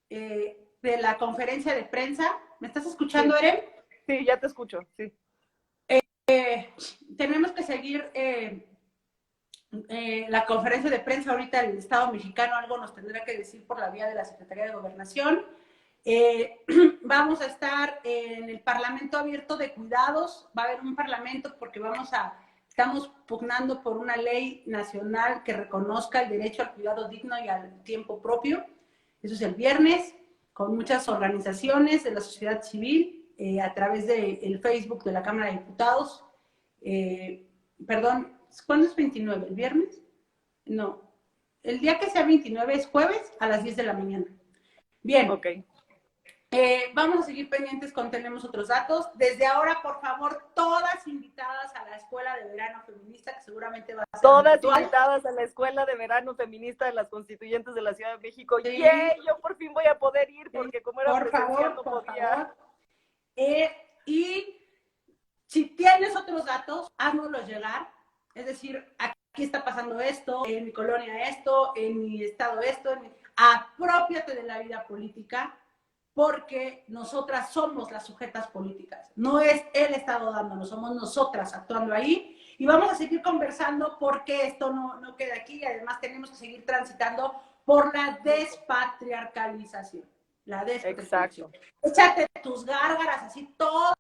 de la conferencia de prensa. ¿Me estás escuchando, Sí, Eren? sí, ya te escucho, sí. Tenemos que seguir la conferencia de prensa ahorita el Estado mexicano algo nos tendrá que decir por la vía de la Secretaría de Gobernación. Vamos a estar en el Parlamento abierto de cuidados, va a haber un parlamento porque estamos pugnando por una ley nacional que reconozca el derecho al cuidado digno y al tiempo propio. Eso es el viernes, con muchas organizaciones de la sociedad civil, a través del Facebook de la Cámara de Diputados. Perdón, ¿cuándo es 29? ¿El viernes? No. El día que sea 29 es jueves a las 10 de la mañana. Bien. Ok. Vamos a seguir pendientes con Tenemos Otros Datos. Desde ahora, por favor, todas invitadas a la Escuela de Verano Feminista, que seguramente va a ser todas virtual. Invitadas a la Escuela de Verano Feminista de las Constituyentes de la Ciudad de México. Sí. ¡Yay! Yo por fin voy a poder ir porque como era por presencial favor, no por podía. Favor. Y si tienes otros datos, háznoslos llegar. Es decir, aquí está pasando esto, en mi colonia esto, en mi estado esto. Apropiate de la vida política, porque nosotras somos las sujetas políticas. No es el Estado dándonos, somos nosotras actuando ahí. Y vamos a seguir conversando porque esto no queda aquí y además tenemos que seguir transitando por la despatriarcalización. La despatriarcalización. Exacto. Échate tus gárgaras así todos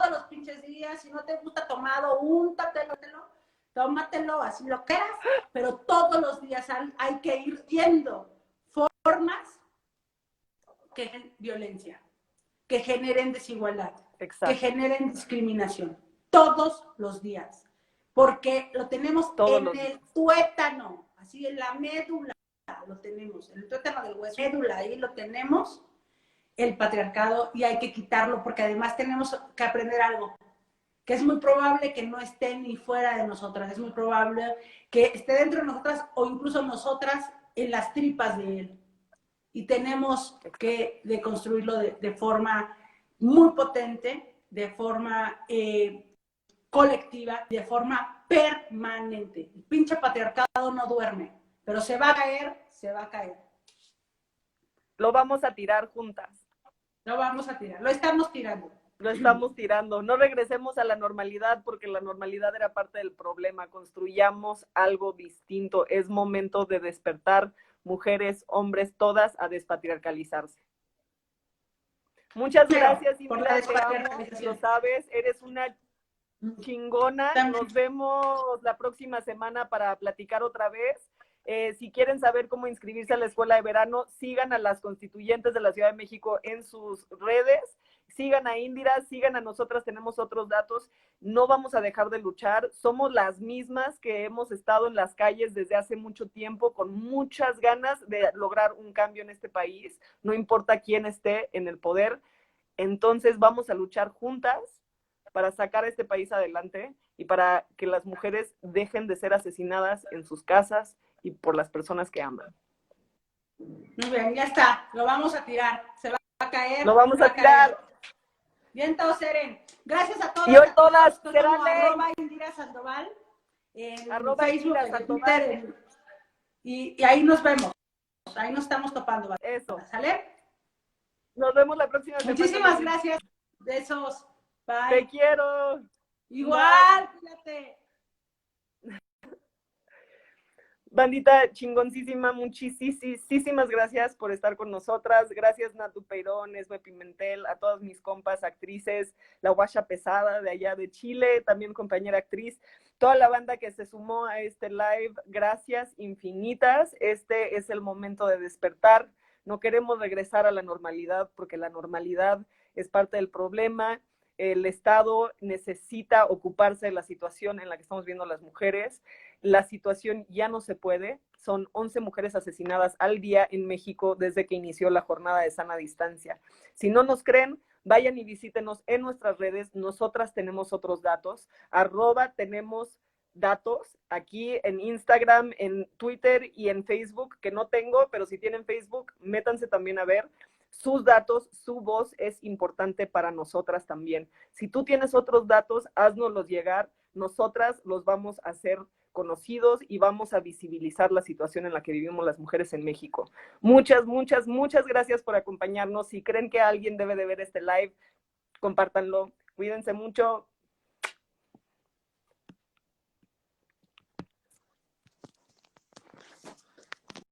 los pinches días. Si no te gusta tomado, úntatelo, tómatelo, así lo quieras, pero todos los días hay que ir viendo formas que generen violencia, que generen desigualdad, exacto, que generen discriminación, todos los días, porque lo tenemos todos en el tuétano, así en la médula, lo tenemos, en el tuétano del hueso, médula, ahí lo tenemos, el patriarcado, y hay que quitarlo, porque además tenemos que aprender algo, que es muy probable que no esté ni fuera de nosotras, es muy probable que esté dentro de nosotras, o incluso nosotras en las tripas de él. Y tenemos que deconstruirlo de forma muy potente, de forma colectiva, de forma permanente. El pinche patriarcado no duerme, pero se va a caer, se va a caer. Lo vamos a tirar juntas. Lo vamos a tirar, lo estamos tirando. Lo estamos tirando. No regresemos a la normalidad porque la normalidad era parte del problema. Construyamos algo distinto. Es momento de despertar, mujeres, hombres, todas a despatriarcalizarse. Muchas gracias, Indira, te amo, lo sabes, eres una chingona. También. Nos vemos la próxima semana para platicar otra vez. Si quieren saber cómo inscribirse a la escuela de verano, sigan a las constituyentes de la Ciudad de México en sus redes, sigan a Indira, sigan a nosotras, tenemos otros datos, no vamos a dejar de luchar, somos las mismas que hemos estado en las calles desde hace mucho tiempo, con muchas ganas de lograr un cambio en este país, no importa quién esté en el poder, entonces vamos a luchar juntas para sacar a este país adelante y para que las mujeres dejen de ser asesinadas en sus casas y por las personas que aman. Muy bien, ya está, lo vamos a tirar, se va a caer. Lo vamos a tirar. Bien, todos, Eren. Gracias a todos. Y hoy todas serán @Indira Sandoval en Facebook, en Twitter, y ahí nos vemos. Ahí nos estamos topando. ¿Vale? Eso. ¿Sale? Nos vemos la próxima semana. Muchísimas gracias. Besos. Bye. Te quiero. Igual, cuídate. Bandita chingoncísima, muchísimas gracias por estar con nosotras. Gracias Natu Peirón, Esme Pimentel, a todas mis compas actrices, la Guacha Pesada de allá de Chile, también compañera actriz, toda la banda que se sumó a este live, gracias infinitas. Este es el momento de despertar. No queremos regresar a la normalidad porque la normalidad es parte del problema. el Estado necesita ocuparse de la situación en la que estamos viendo las mujeres. La situación ya no se puede. Son 11 mujeres asesinadas al día en México desde que inició la jornada de sana distancia. Si no nos creen, vayan y visítenos en nuestras redes. Nosotras tenemos otros datos. @tenemos datos aquí en Instagram, en Twitter y en Facebook, que no tengo, pero si tienen Facebook, métanse también a ver. Sus datos, su voz es importante para nosotras también. Si tú tienes otros datos, haznoslos llegar. Nosotras los vamos a hacer conocidos y vamos a visibilizar la situación en la que vivimos las mujeres en México. Muchas, muchas, muchas gracias por acompañarnos. Si creen que alguien debe de ver este live, compártanlo. Cuídense mucho.